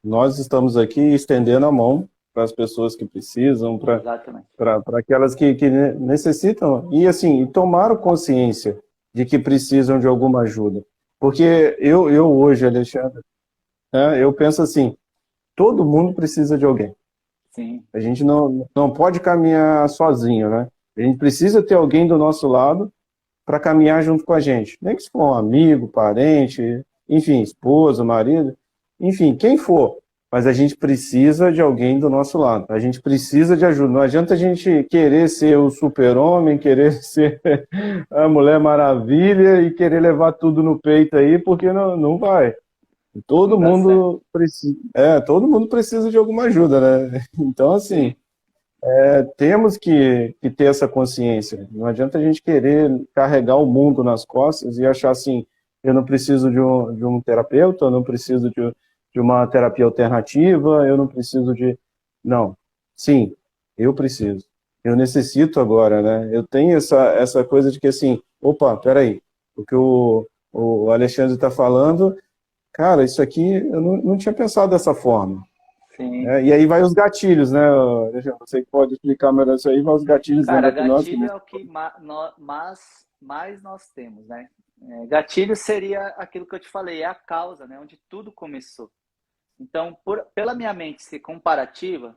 Nós estamos aqui estendendo a mão para as pessoas que precisam, Exatamente. para aquelas que necessitam, e assim, tomaram consciência de que precisam de alguma ajuda. Porque eu hoje, Alexandre, né, eu penso assim, todo mundo precisa de alguém. Sim, A gente não pode caminhar sozinho, né? A gente precisa ter alguém do nosso lado para caminhar junto com a gente. Nem que se for um amigo, parente, enfim, esposa, marido, enfim, quem for. Mas a gente precisa de alguém do nosso lado. A gente precisa de ajuda. Não adianta a gente querer ser o super-homem, querer ser a Mulher Maravilha e querer levar tudo no peito aí, porque não vai. não dá certo. Todo mundo precisa de alguma ajuda, né? Então, assim, Sim, temos que ter essa consciência. Não adianta a gente querer carregar o mundo nas costas e achar assim, eu não preciso de um terapeuta, eu não preciso de uma terapia alternativa, eu não preciso de... Não. Sim, eu preciso. Eu necessito agora, né? Eu tenho essa coisa de que assim, opa, peraí, o que o Alexandre está falando, cara, isso aqui eu não tinha pensado dessa forma. sim. E aí vai os gatilhos, né? Alexandre? Você que pode explicar melhor isso aí, vai os gatilhos Cara, dentro de nós. gatilho é o que mais nós temos, né? Gatilho seria aquilo que eu te falei, é a causa, né? Onde tudo começou. Então, pela minha mente ser comparativa,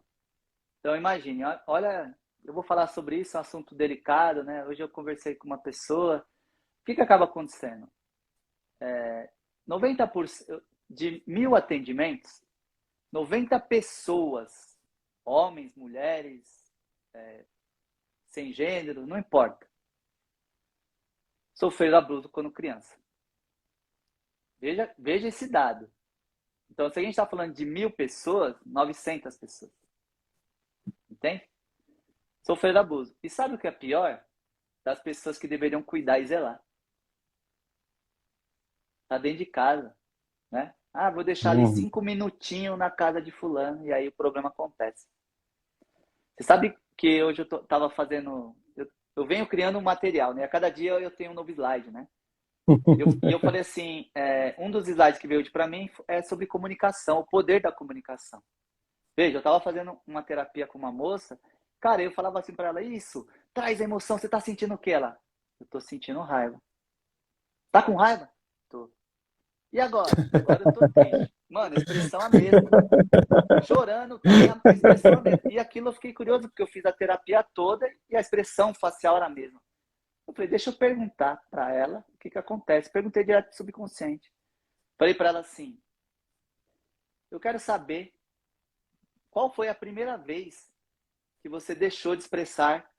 então imagine, olha, eu vou falar sobre isso, é um assunto delicado, né? Hoje eu conversei com uma pessoa, o que acaba acontecendo? 90% de 1.000 atendimentos, 90 pessoas, homens, mulheres, sem gênero, não importa, sofreram abuso quando criança. Veja esse dado. Então, se a gente está falando de 1.000 pessoas, 900 pessoas. Entende? Sofreram abuso. E sabe o que é pior? Das pessoas que deveriam cuidar e zelar. Tá dentro de casa, né? Ah, vou deixar ali Uhum. 5 minutinhos na casa de fulano e aí o problema acontece. Você sabe que hoje eu tava fazendo... Eu venho criando um material, né? A cada dia eu tenho um novo slide, né? E eu falei assim, um dos slides que veio hoje para mim é sobre comunicação, o poder da comunicação. Veja, eu estava fazendo uma terapia com uma moça, cara, eu falava assim para ela, isso, traz a emoção, você tá sentindo o que? Ela, eu tô sentindo raiva. Tá com raiva? Tô. E agora? Agora eu tô triste. Mano, a expressão é a mesma. Chorando também a expressão é a mesma. E aquilo eu fiquei curioso, porque eu fiz a terapia toda e a expressão facial era a mesma. Eu falei, deixa eu perguntar para ela o que acontece. Perguntei direto pro subconsciente. Falei para ela assim, eu quero saber qual foi a primeira vez que você deixou de expressar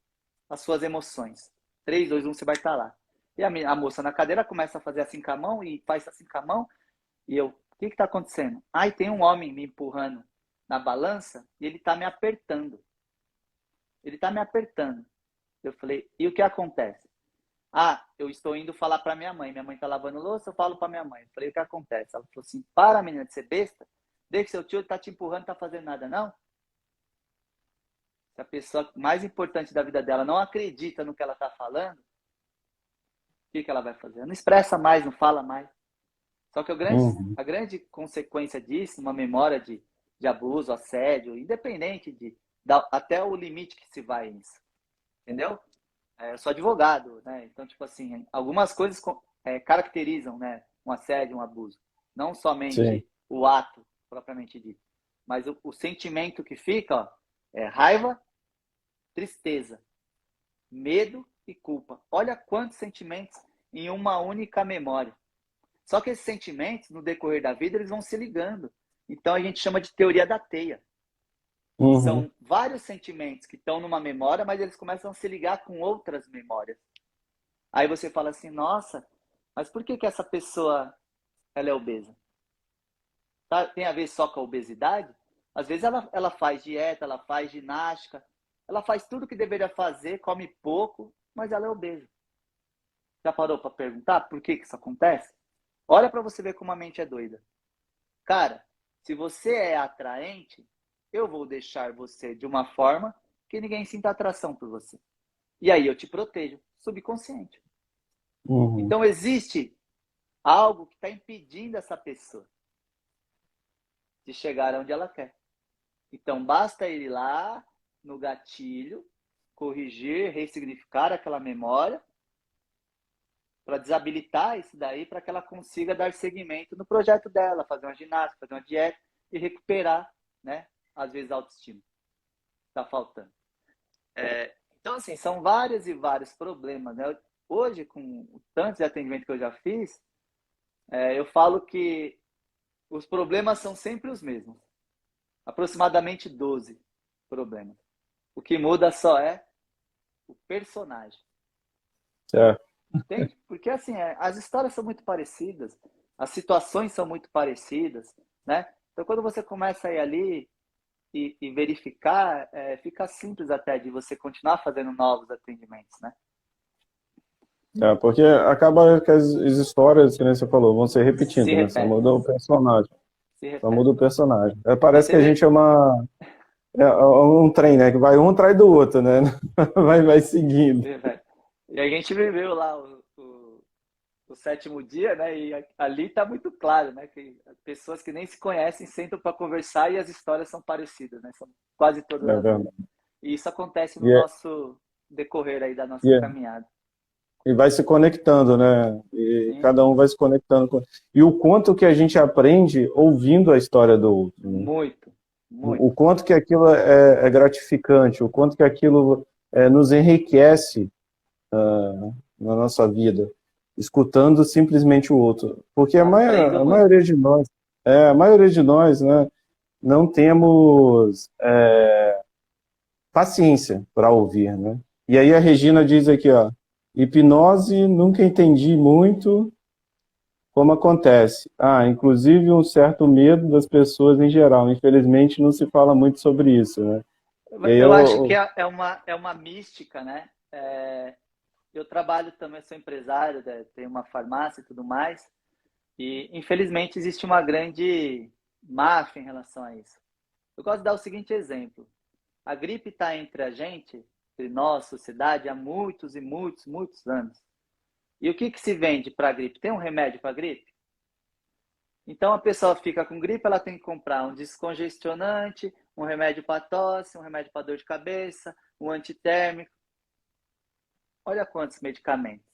as suas emoções. 3, 2, 1, você vai estar lá. E a moça na cadeira começa a fazer assim com a mão e faz assim com a mão. E eu, o que está acontecendo? Ai, tem um homem me empurrando na balança e ele está me apertando. Ele está me apertando. Eu falei, e o que acontece? Ah, eu estou indo falar para minha mãe. Minha mãe está lavando louça, eu falo para minha mãe. Eu falei, o que acontece? Ela falou assim, para, menina, de ser besta. Deixa que seu tio está te empurrando, não está fazendo nada, não. se a pessoa mais importante da vida dela não acredita no que ela está falando, o que ela vai fazer? Ela não expressa mais, não fala mais. Só que Uhum. a grande consequência disso, uma memória de abuso, assédio, independente até o limite que se vai nisso, entendeu? Eu sou advogado, né? Então, tipo assim, algumas coisas caracterizam, né, um assédio, um abuso. Não Sim. somente o ato propriamente dito, mas o sentimento que fica, ó, é raiva, tristeza, medo e culpa. Olha quantos sentimentos em uma única memória. Só que esses sentimentos, no decorrer da vida, eles vão se ligando. Então a gente chama de teoria da teia. Uhum. São vários sentimentos que estão numa memória, mas eles começam a se ligar com outras memórias. Aí você fala assim, nossa, mas por que essa pessoa ela é obesa? Tá? Tem a ver só com a obesidade? Às vezes ela faz dieta, ela faz ginástica, ela faz tudo o que deveria fazer, come pouco, mas ela é obesa. Já parou para perguntar por que isso acontece? Olha para você ver como a mente é doida. Cara, se você é atraente, eu vou deixar você de uma forma que ninguém sinta atração por você. E aí eu te protejo, subconsciente. Uhum. Então existe algo que está impedindo essa pessoa de chegar onde ela quer. Então basta ir lá no gatilho, corrigir, ressignificar aquela memória para desabilitar isso daí, para que ela consiga dar seguimento no projeto dela, fazer uma ginástica, fazer uma dieta e recuperar, né? Às vezes a autoestima está faltando. Então, assim, são vários e vários problemas, né? Hoje, com tantos de atendimento que eu já fiz, eu falo que os problemas são sempre os mesmos. Aproximadamente 12 problemas. O que muda só é o personagem. Certo. Entende? Porque, assim, as histórias são muito parecidas, as situações são muito parecidas, né? Então, quando você começa a ir ali e verificar, fica simples até de você continuar fazendo novos atendimentos, né? Porque acaba que as histórias, que nem você falou, vão se Se repetindo, né? Só repetem, muda o personagem. se Só muda repetem. o personagem. Mas Parece você que a vê, gente é um trem, né? Que vai um atrás do outro, né? Vai seguindo. e a gente viveu lá o sétimo dia, né? E ali está muito claro, né? Que pessoas que nem se conhecem sentam para conversar e as histórias são parecidas, né? São quase todas É as verdade. mesmas. E isso acontece no E, é- nosso decorrer aí da nossa e, é- caminhada. e vai se conectando, né? E Sim, cada um vai se conectando. E o quanto que a gente aprende ouvindo a história do outro, né? muito, O muito. quanto que aquilo é gratificante, o quanto que aquilo nos enriquece na nossa vida, escutando simplesmente o outro. Porque Aprendo a muito. maioria de nós, a maioria de nós, né, não temos paciência para ouvir, né? E aí a Regina diz aqui, ó, hipnose, nunca entendi muito como acontece. Inclusive um certo medo das pessoas em geral. Infelizmente não se fala muito sobre isso, né? E aí Eu acho que é uma mística, né? Eu trabalho também, sou empresário, né? Tenho uma farmácia e tudo mais, e infelizmente existe uma grande máfia em relação a isso. Eu gosto de dar o seguinte exemplo: a gripe está entre a gente, entre nós, sociedade, há muitos e muitos, muitos anos. E o que se vende para a gripe? Tem um remédio para a gripe? Então a pessoa fica com gripe, ela tem que comprar um descongestionante, um remédio para tosse, um remédio para dor de cabeça, um antitérmico. Olha quantos medicamentos.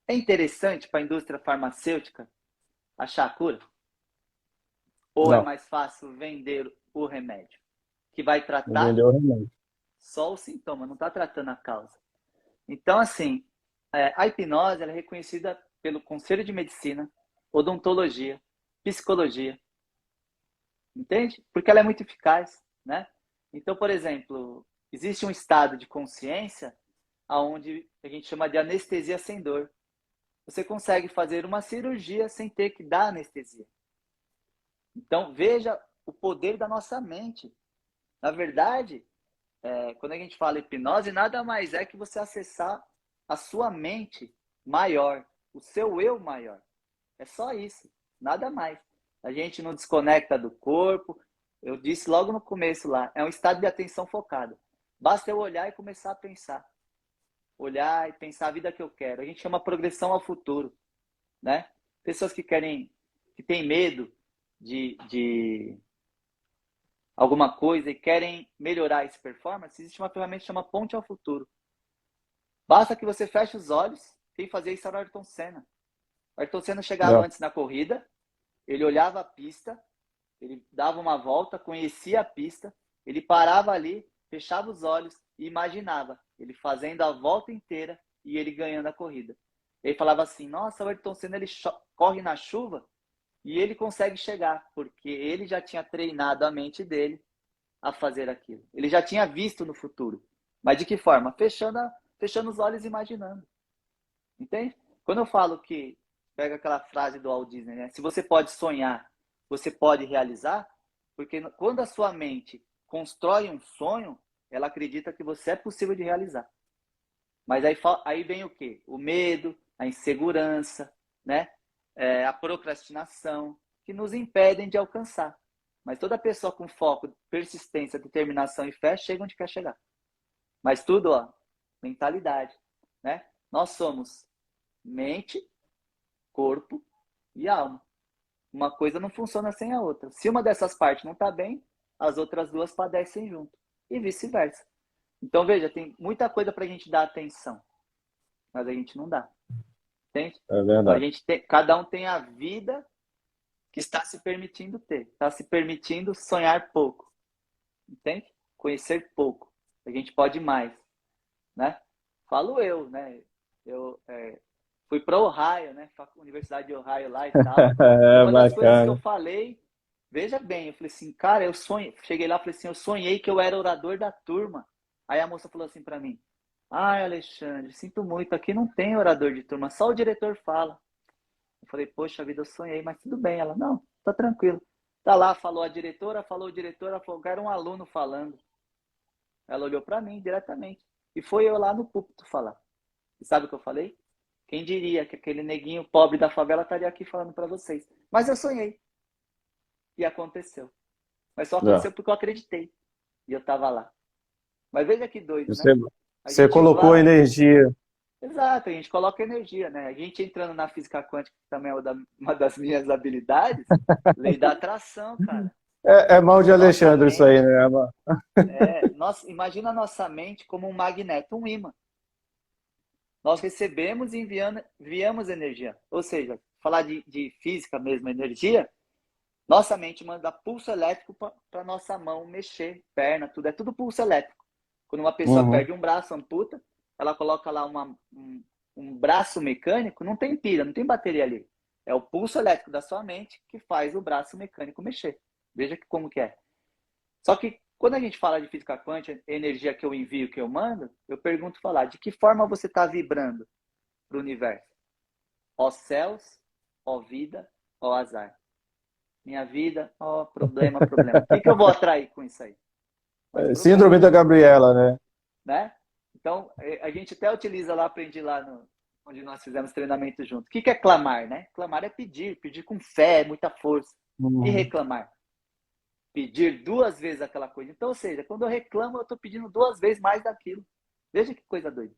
É interessante para a indústria farmacêutica achar a cura? Ou é não, mais fácil vender o remédio, que vai não tratar vendeu realmente. só o sintoma, não está tratando a causa? Então, assim, a hipnose ela é reconhecida pelo Conselho de Medicina, Odontologia, Psicologia, entende? Porque ela é muito eficaz, né? Então, por exemplo, existe um estado de consciência onde a gente chama de anestesia sem dor. Você consegue fazer uma cirurgia sem ter que dar anestesia. Então, veja o poder da nossa mente. Na verdade, quando a gente fala hipnose, nada mais é que você acessar a sua mente maior, o seu eu maior. É só isso, nada mais. A gente não desconecta do corpo. Eu disse logo no começo lá, é um estado de atenção focada. Basta eu olhar e começar a pensar. Olhar e pensar a vida que eu quero. A gente chama progressão ao futuro, né? Pessoas que têm medo de alguma coisa e querem melhorar essa performance, existe uma ferramenta que chama Ponte ao Futuro. Basta que você feche os olhos. Quem fazia isso era o Ayrton Senna. O Ayrton Senna chegava É, antes na corrida, ele olhava a pista, ele dava uma volta, conhecia a pista, ele parava ali, fechava os olhos e imaginava ele fazendo a volta inteira e ele ganhando a corrida. Ele falava assim: nossa, o Ayrton Senna ele corre na chuva e ele consegue chegar, porque ele já tinha treinado a mente dele a fazer aquilo. Ele já tinha visto no futuro. Mas de que forma? Fechando os olhos e imaginando. Entende? Quando eu falo que, pega aquela frase do Walt Disney, né? Se você pode sonhar, você pode realizar, porque quando a sua mente constrói um sonho, ela acredita que você é possível de realizar. Mas aí vem o quê? O medo, a insegurança, né? A procrastinação, que nos impedem de alcançar. Mas toda pessoa com foco, persistência, determinação e fé chega onde quer chegar. Mas tudo, ó, mentalidade, né? Nós somos mente, corpo e alma. Uma coisa não funciona sem a outra. Se uma dessas partes não está bem, as outras duas padecem junto. E vice-versa. Então, veja, tem muita coisa para a gente dar atenção, mas a gente não dá. Entende? é Então, verdade. cada um tem a vida que está se permitindo ter. Está se permitindo sonhar pouco. Entende? Conhecer pouco. A gente pode mais, né? Falo eu, né? Eu fui para Ohio, né? Universidade de Ohio lá e tal. E É uma das coisas que eu bacana. falei, veja bem, eu falei assim, cara, eu sonhei. Cheguei lá e falei assim, eu sonhei que eu era orador da turma. Aí a moça falou assim para mim: ai, Alexandre, sinto muito, aqui não tem orador de turma, só o diretor fala. Eu falei, poxa vida, eu sonhei, mas tudo bem. Ela, não, tá tranquilo. Tá lá, falou a diretora, falou o diretor, ela falou, era um aluno falando. Ela olhou para mim diretamente. E foi eu lá no púlpito falar. E sabe o que eu falei? Quem diria que aquele neguinho pobre da favela estaria aqui falando para vocês. Mas eu sonhei. E aconteceu. Mas só É. aconteceu porque eu acreditei. E eu estava lá. Mas veja que doido, né? Você, A você gente colocou vai. energia. Exato, a gente coloca energia, né? A gente entrando na física quântica, que também é uma das minhas habilidades, lei da atração, cara. É mal de Nossa Alexandre isso aí, mente, né? imagina a nossa mente como um magneto, um ímã. Nós recebemos e enviamos energia. Ou seja, falar de física mesmo, energia, nossa mente manda pulso elétrico para nossa mão mexer, perna, tudo. É tudo pulso elétrico. Quando uma pessoa Uhum. perde um braço, amputa, ela coloca lá um braço mecânico, não tem pilha, não tem bateria ali. É o pulso elétrico da sua mente que faz o braço mecânico mexer. Veja como que é. Só que quando a gente fala de física quântica, energia que eu envio, que eu mando, eu pergunto falar, de que forma você está vibrando para o universo? Ó céus, ó vida, ó azar. Minha vida, ó problema, problema. O que eu vou atrair com isso aí? Mais Síndrome problema, da Gabriela, né? né? Então, a gente até utiliza lá, aprendi lá onde nós fizemos treinamento junto. O que é clamar, né? Clamar é pedir, pedir com fé, muita força. E Uhum. reclamar? Pedir duas vezes aquela coisa. Então, ou seja, quando eu reclamo, eu estou pedindo duas vezes mais daquilo. Veja que coisa doida.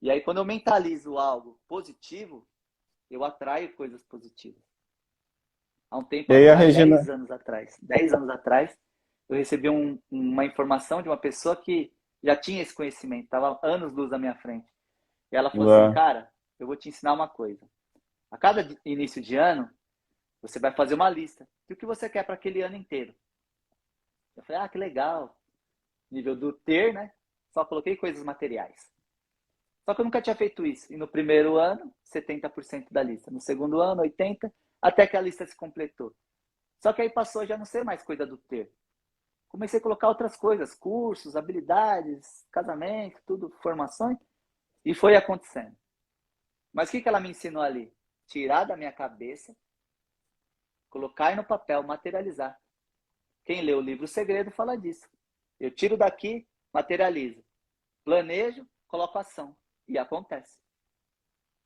E aí, quando eu mentalizo algo positivo, eu atraio coisas positivas. Há um tempo E aí a atrás, Regina. 10 anos atrás, eu recebi uma informação de uma pessoa que já tinha esse conhecimento, estava anos luz à minha frente. E ela falou assim, É. cara, eu vou te ensinar uma coisa. A cada início de ano, você vai fazer uma lista do que você quer para aquele ano inteiro. Eu falei, ah, que legal. Nível do ter, né? Só coloquei coisas materiais. Só que eu nunca tinha feito isso. E no primeiro ano, 70% da lista. No segundo ano, 80%, até que a lista se completou. Só que aí passou a já não ser mais coisa do ter. Comecei a colocar outras coisas, cursos, habilidades, casamento, tudo, formações, e foi acontecendo. Mas o que ela me ensinou ali? Tirar da minha cabeça, colocar aí no papel, materializar. Quem lê o livro O Segredo fala disso. Eu tiro daqui, materializo. Planejo, coloco ação. E acontece.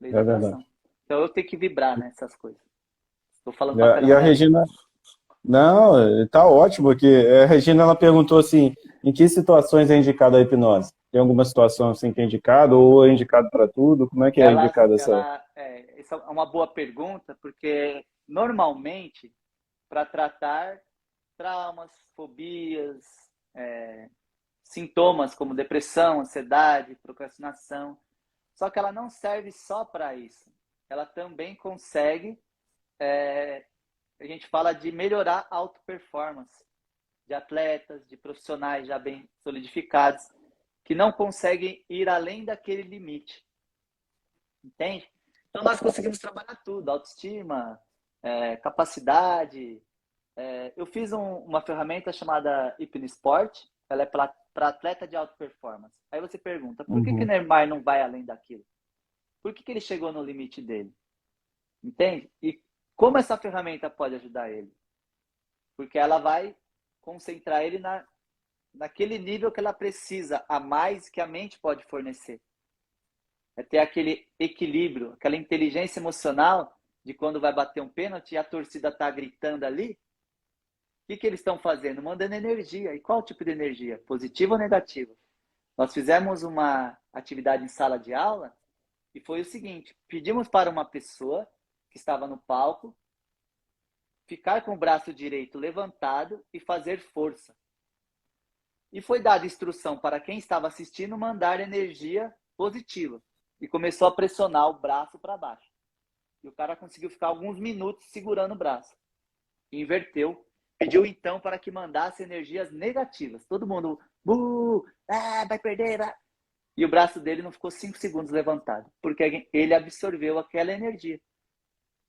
Lei da É verdade. atração. Então eu tenho que vibrar nessas coisas. Estou falando pra E caramba, a né, Alex? Regina, Não, tá ótimo aqui. A Regina, ela perguntou assim, em que situações é indicada a hipnose? Tem alguma situação assim que é indicado ou é indicado para tudo? Como é que é indicada essa? Essa é uma boa pergunta, porque normalmente, para tratar traumas, fobias, é, sintomas como depressão, ansiedade, procrastinação, só que ela não serve só para isso. Ela também consegue, a gente fala de melhorar a auto-performance de atletas, de profissionais já bem solidificados, que não conseguem ir além daquele limite. Entende? Então nós conseguimos trabalhar tudo, autoestima, capacidade. Eu fiz uma ferramenta chamada Hipnosport, ela é para atleta de alta performance. Aí você pergunta, por que o Uhum, Neymar não vai além daquilo? Por que ele chegou no limite dele? Entende? E como essa ferramenta pode ajudar ele? Porque ela vai concentrar ele naquele nível que ela precisa, a mais que a mente pode fornecer. É ter aquele equilíbrio, aquela inteligência emocional de quando vai bater um pênalti e a torcida está gritando ali. O que eles estão fazendo? Mandando energia. E qual tipo de energia? Positiva ou negativa? Nós fizemos uma atividade em sala de aula e foi o seguinte: pedimos para uma pessoa que estava no palco ficar com o braço direito levantado e fazer força. E foi dada instrução para quem estava assistindo mandar energia positiva. E começou a pressionar o braço para baixo. E o cara conseguiu ficar alguns minutos segurando o braço. E inverteu. Pediu então para que mandasse energias negativas. Todo mundo, vai perder. Ah. E o braço dele não ficou 5 segundos levantado. Porque ele absorveu aquela energia.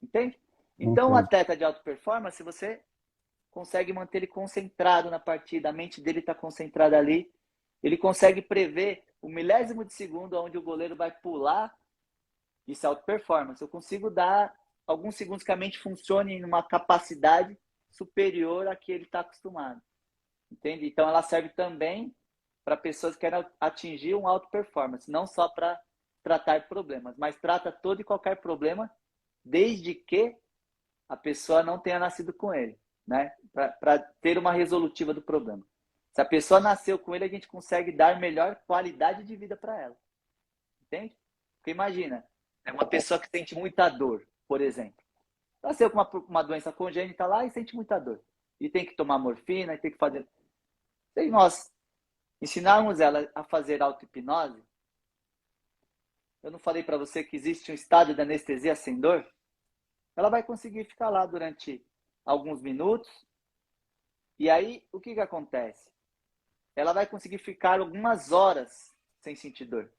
Entende? Então, o uhum. atleta de alta performance, você consegue manter ele concentrado na partida, a mente dele está concentrada ali, ele consegue prever o milésimo de segundo onde o goleiro vai pular. Isso é auto-performance. Eu consigo dar alguns segundos que a mente funcione em uma capacidade superior à que ele está acostumado. Entende? Então ela serve também para pessoas que querem atingir um auto-performance, não só para tratar problemas, mas trata todo e qualquer problema desde que a pessoa não tenha nascido com ele, né? Para ter uma resolutiva do problema. Se a pessoa nasceu com ele, a gente consegue dar melhor qualidade de vida para ela. Entende? Porque imagina, é uma pessoa que sente muita dor, por exemplo. Nasceu com uma doença congênita lá e sente muita dor. E tem que tomar morfina, e tem que fazer. Se nós ensinarmos ela a fazer auto-hipnose, eu não falei para você que existe um estado de anestesia sem dor? Ela vai conseguir ficar lá durante alguns minutos. E aí, o que acontece? Ela vai conseguir ficar algumas horas sem sentir dor.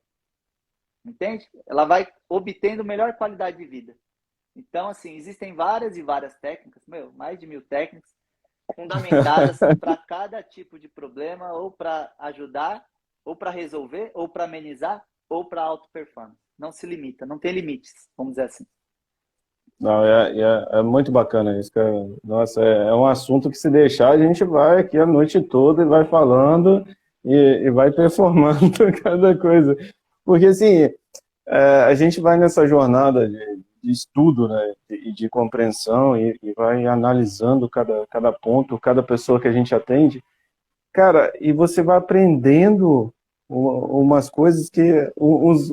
Entende? Ela vai obtendo melhor qualidade de vida. Então, assim, existem várias e várias técnicas, mais de 1000 técnicas, fundamentadas para cada tipo de problema, ou para ajudar, ou para resolver, ou para amenizar, ou para auto-performance. Não se limita, não tem limites, vamos dizer assim. Não, é muito bacana isso, cara. Nossa, é um assunto que se deixar, a gente vai aqui a noite toda e vai falando e vai performando cada coisa. Porque, assim, a gente vai nessa jornada de estudo, né, e de compreensão e vai analisando cada ponto, cada pessoa que a gente atende, cara, e você vai aprendendo umas coisas que os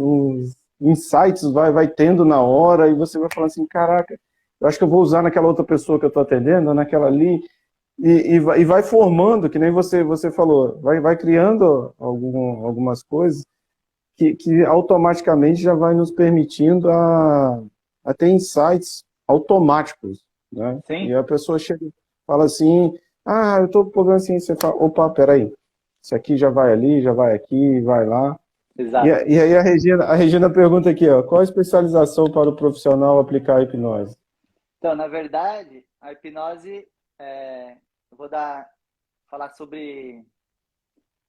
insights vai tendo na hora e você vai falar assim, caraca, eu acho que eu vou usar naquela outra pessoa que eu estou atendendo, naquela ali, e vai formando, que nem você falou, vai criando algumas coisas que automaticamente já vai nos permitindo a ter insights automáticos, né? E Sim, a pessoa chega e fala assim, eu estou com problema assim, você fala, opa, peraí, isso aqui já vai ali, já vai aqui, vai lá. exato. E aí a Regina pergunta aqui, ó, qual a especialização para o profissional aplicar a hipnose? Então, na verdade, a hipnose, eu vou falar sobre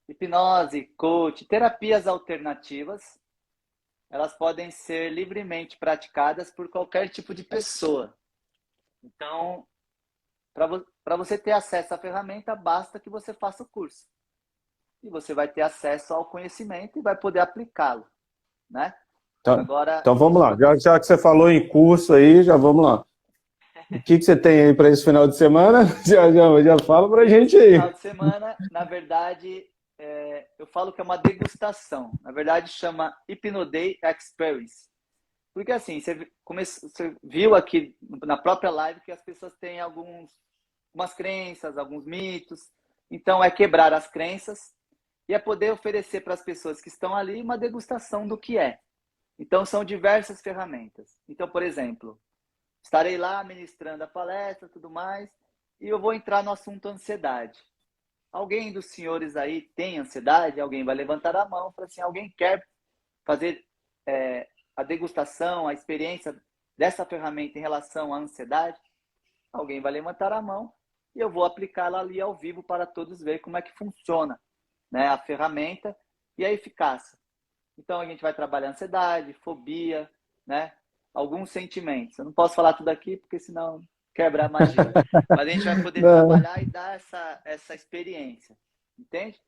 hipnose, coach, terapias alternativas. Elas podem ser livremente praticadas por qualquer tipo de pessoa. Então, para você ter acesso à ferramenta, basta que você faça o curso. E você vai ter acesso ao conhecimento e vai poder aplicá-lo, né? Então, Agora, então vamos existe lá, uma já questão. que você falou em curso aí, já vamos lá. O que você tem aí para esse final de semana? Já fala para a gente aí. Final de semana, na verdade, eu falo que é uma degustação. Na verdade, chama Hypnoday Experience. Porque assim, você viu aqui na própria live que as pessoas têm algumas crenças, alguns mitos. Então, é quebrar as crenças e é poder oferecer para as pessoas que estão ali uma degustação do que é. Então, são diversas ferramentas. Então, por exemplo, estarei lá ministrando a palestra e tudo mais, e eu vou entrar no assunto ansiedade. Alguém dos senhores aí tem ansiedade? Alguém vai levantar a mão e falar assim, alguém quer fazer a degustação, a experiência dessa ferramenta em relação à ansiedade? Alguém vai levantar a mão e eu vou aplicá-la ali ao vivo para todos verem como é que funciona, né, a ferramenta e a eficácia. Então a gente vai trabalhar ansiedade, fobia, né, alguns sentimentos. Eu não posso falar tudo aqui porque senão quebra a magia. Mas a gente vai poder trabalhar e dar essa experiência, entende?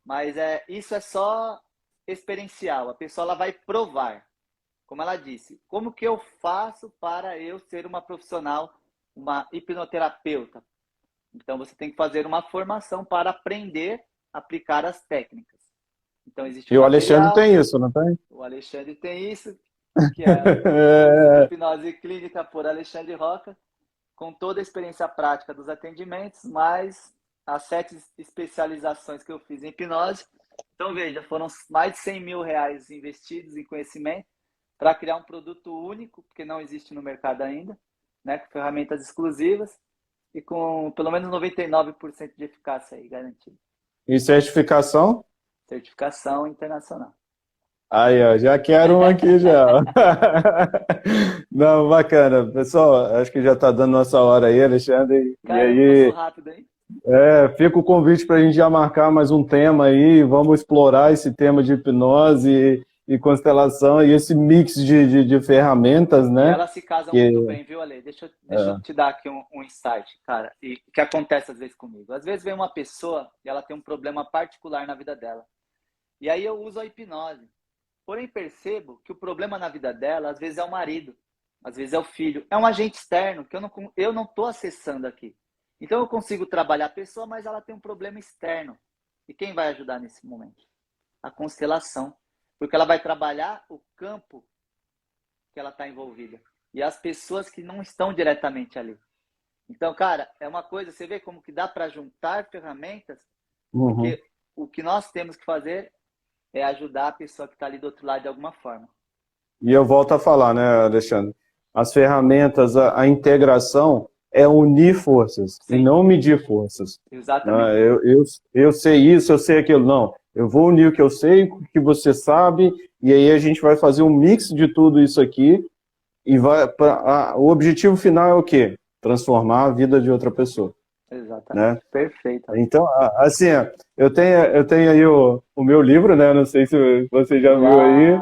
Mas isso é só experiencial. A pessoa ela vai provar. Como ela disse, como que eu faço para eu ser uma profissional, uma hipnoterapeuta? Então, você tem que fazer uma formação para aprender a aplicar as técnicas. Então, existe E um o Alexandre material. tem isso, não tem? O Alexandre tem isso, que é o curso de hipnose clínica por Alexandre Roca, com toda a experiência prática dos atendimentos, mais as 7 especializações que eu fiz em hipnose. Então, veja, foram mais de 100 mil reais investidos em conhecimento para criar um produto único, porque não existe no mercado ainda, né, com ferramentas exclusivas e com pelo menos 99% de eficácia aí garantida. E certificação? Certificação internacional. Aí, ó, já quero um aqui já. Não, bacana. Pessoal, acho que já está dando nossa hora aí, Alexandre. Cara, E aí, passou rápido, hein? fica o convite para a gente já marcar mais um tema aí. Vamos explorar esse tema de hipnose e constelação e esse mix de ferramentas, E né? elas se casam muito bem, viu, Ale? Deixa eu te dar aqui um insight, cara. E o que acontece às vezes comigo? Às vezes vem uma pessoa e ela tem um problema particular na vida dela. E aí eu uso a hipnose. Porém, percebo que o problema na vida dela, às vezes é o marido, às vezes é o filho. É um agente externo que eu não estou acessando aqui. Então eu consigo trabalhar a pessoa, mas ela tem um problema externo. E quem vai ajudar nesse momento? A constelação. Porque ela vai trabalhar o campo que ela está envolvida. E as pessoas que não estão diretamente ali. Então, cara, é uma coisa, você vê como que dá para juntar ferramentas, porque o que nós temos que fazer é ajudar a pessoa que está ali do outro lado de alguma forma. E eu volto a falar, né, Alexandre? As ferramentas, a integração é unir forças. Sim. E não medir forças. Exatamente. Eu sei isso, eu sei aquilo. Não, eu vou unir o que eu sei, o que você sabe, e aí a gente vai fazer um mix de tudo isso aqui, e o objetivo final é o quê? Transformar a vida de outra pessoa. Exatamente, né? Perfeito. Então, assim, eu tenho aí o meu livro, né? Não sei se você já viu aí.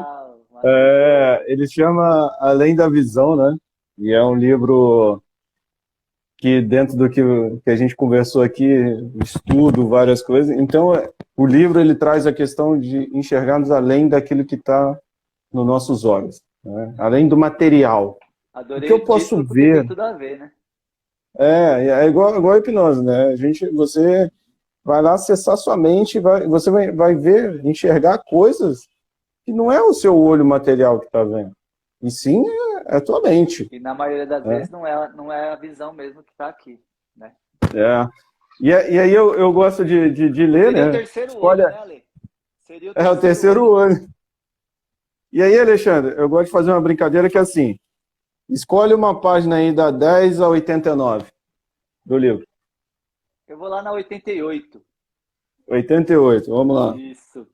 Ele chama Além da Visão, né? E é um livro que dentro do que a gente conversou aqui, estudo várias coisas. Então, o livro ele traz a questão de enxergarmos além daquilo que está nos nossos olhos, né? Além do material. Adorei o que eu posso ver. Tem tudo a ver, né? É igual a hipnose, né? Você vai lá acessar sua mente, você vai ver, enxergar coisas que não é o seu olho material que está vendo, e sim é a tua mente. E na maioria das vezes não é a visão mesmo que está aqui, né? E aí eu gosto de ler, Seria né? O terceiro olho, né, Ale? Seria o terceiro olho. E aí, Alexandre, eu gosto de fazer uma brincadeira que é assim, escolhe uma página aí da 10 a 89 do livro. Eu vou lá na 88. 88, vamos lá. Isso.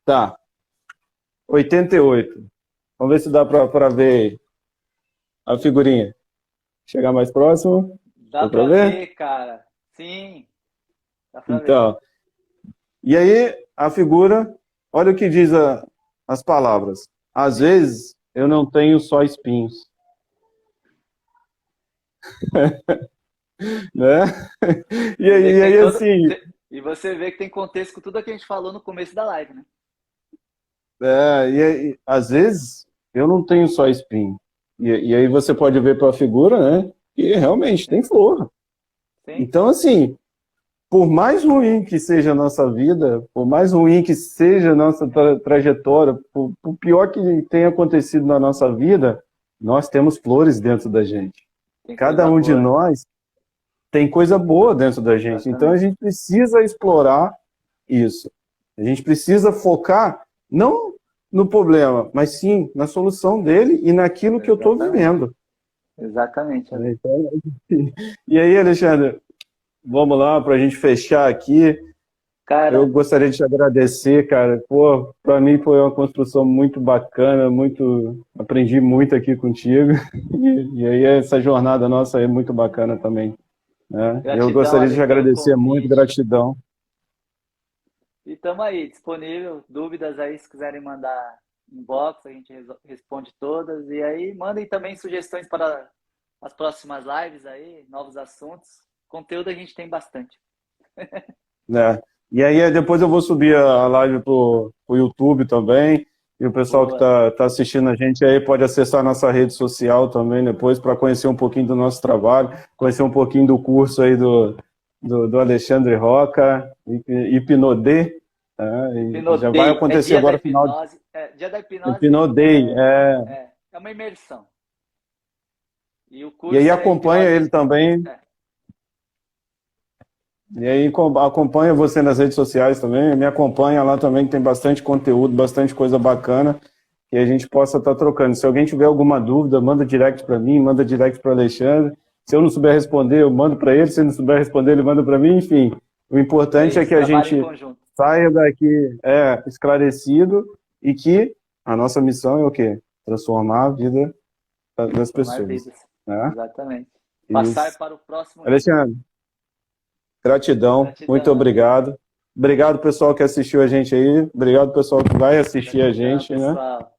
Tá. 88. Vamos ver se dá para ver a figurinha. Chegar mais próximo. Dá para ver, cara. Sim. Dá pra ver. E aí, a figura, olha o que diz as palavras. Às vezes, eu não tenho só espinhos. Né? E aí assim... E você vê que tem contexto com tudo que a gente falou no começo da live, né? E às vezes, eu não tenho só espinho. E aí você pode ver pela figura, né? E realmente tem flor. Sim, Então, assim, por mais ruim que seja a nossa vida, por mais ruim que seja a nossa trajetória, por pior que tenha acontecido na nossa vida, nós temos flores dentro da gente. tem Cada coisa um de boa, nós tem coisa boa dentro da gente. Então a exatamente. gente precisa explorar isso. A gente precisa focar não no problema, mas sim na solução dele e naquilo que eu estou Exatamente. vivendo. Exatamente, Ale. Então, e aí, Alexandre, vamos lá para a gente fechar aqui. Eu Cara, gostaria de te agradecer, cara. Pô, para mim foi uma construção muito bacana, muito, aprendi muito aqui contigo. E aí essa jornada nossa é muito bacana também, né? Eu gratidão, gostaria de Ale, te pelo agradecer muito, convite. gratidão. E estamos aí, disponível. Dúvidas aí, se quiserem mandar inbox, a gente responde todas. E aí, mandem também sugestões para as próximas lives aí, novos assuntos. Conteúdo a gente tem bastante. Né? E aí depois eu vou subir a live pro YouTube também, e o pessoal que Boa. tá assistindo a gente aí pode acessar a nossa rede social também depois para conhecer um pouquinho do nosso trabalho, conhecer um pouquinho do curso aí do Alexandre Roca, Hipnodê, né? E já vai Hipnodei. É acontecer dia da agora final de hipnose. É, dia da hipnose Hipnodei, é uma imersão. E o e aí curso é acompanha hipnose. ele também. É, E aí acompanha você nas redes sociais também, me acompanha lá também, que tem bastante conteúdo, bastante coisa bacana, que a gente possa estar trocando. Se alguém tiver alguma dúvida, manda direct para mim, manda direct para o Alexandre. Se eu não souber responder, eu mando para ele. Se ele não souber responder, ele manda para mim. Enfim, o é importante é isso, que a trabalho em gente conjunto. saia daqui esclarecido e que a nossa missão é o quê? Transformar a vida das Transformar pessoas, vidas. né? Exatamente. Passar Isso. para o próximo nível. Alexandre, gratidão, muito Gratidão, Ale. obrigado. Obrigado, pessoal que assistiu a gente aí. Obrigado, pessoal que vai assistir a Gratidão, gente, né? pessoal.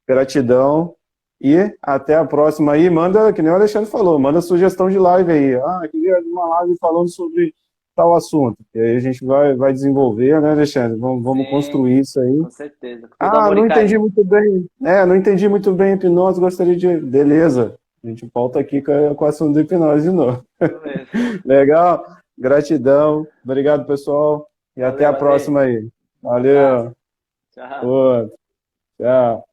Gratidão. E até a próxima aí. Manda, que nem o Alexandre falou, manda sugestão de live aí. Ah, queria uma live falando sobre tal assunto. E aí a gente vai desenvolver, né, Alexandre? Vamos Sim, construir isso aí. com certeza. Com todo Ah, amor e não entendi carinho. muito bem. Não entendi muito bem hipnose, gostaria de. Beleza. A gente volta aqui com o assunto da hipnose de novo. Isso mesmo. Legal? Gratidão. Obrigado, pessoal. E até a Valeu, Ale. próxima aí. Um abraço. Valeu. Tchau. Outro. Tchau.